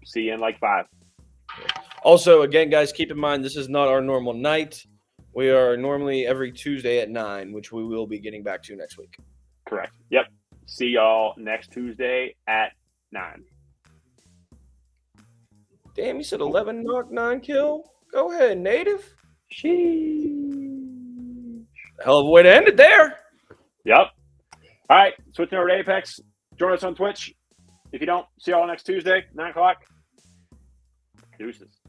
see you in like 5. Also, again, guys, keep in mind this is not our normal night. We are normally every Tuesday at 9, which we will be getting back to next week. Correct. Yep. See y'all next Tuesday at 9. Damn, you said 11 knock, 9 kill? Go ahead, native. Sheesh. Hell of a way to end it there. Yep. All right. Switching over to Apex. Join us on Twitch. If you don't, see y'all next Tuesday, 9 o'clock. Deuces.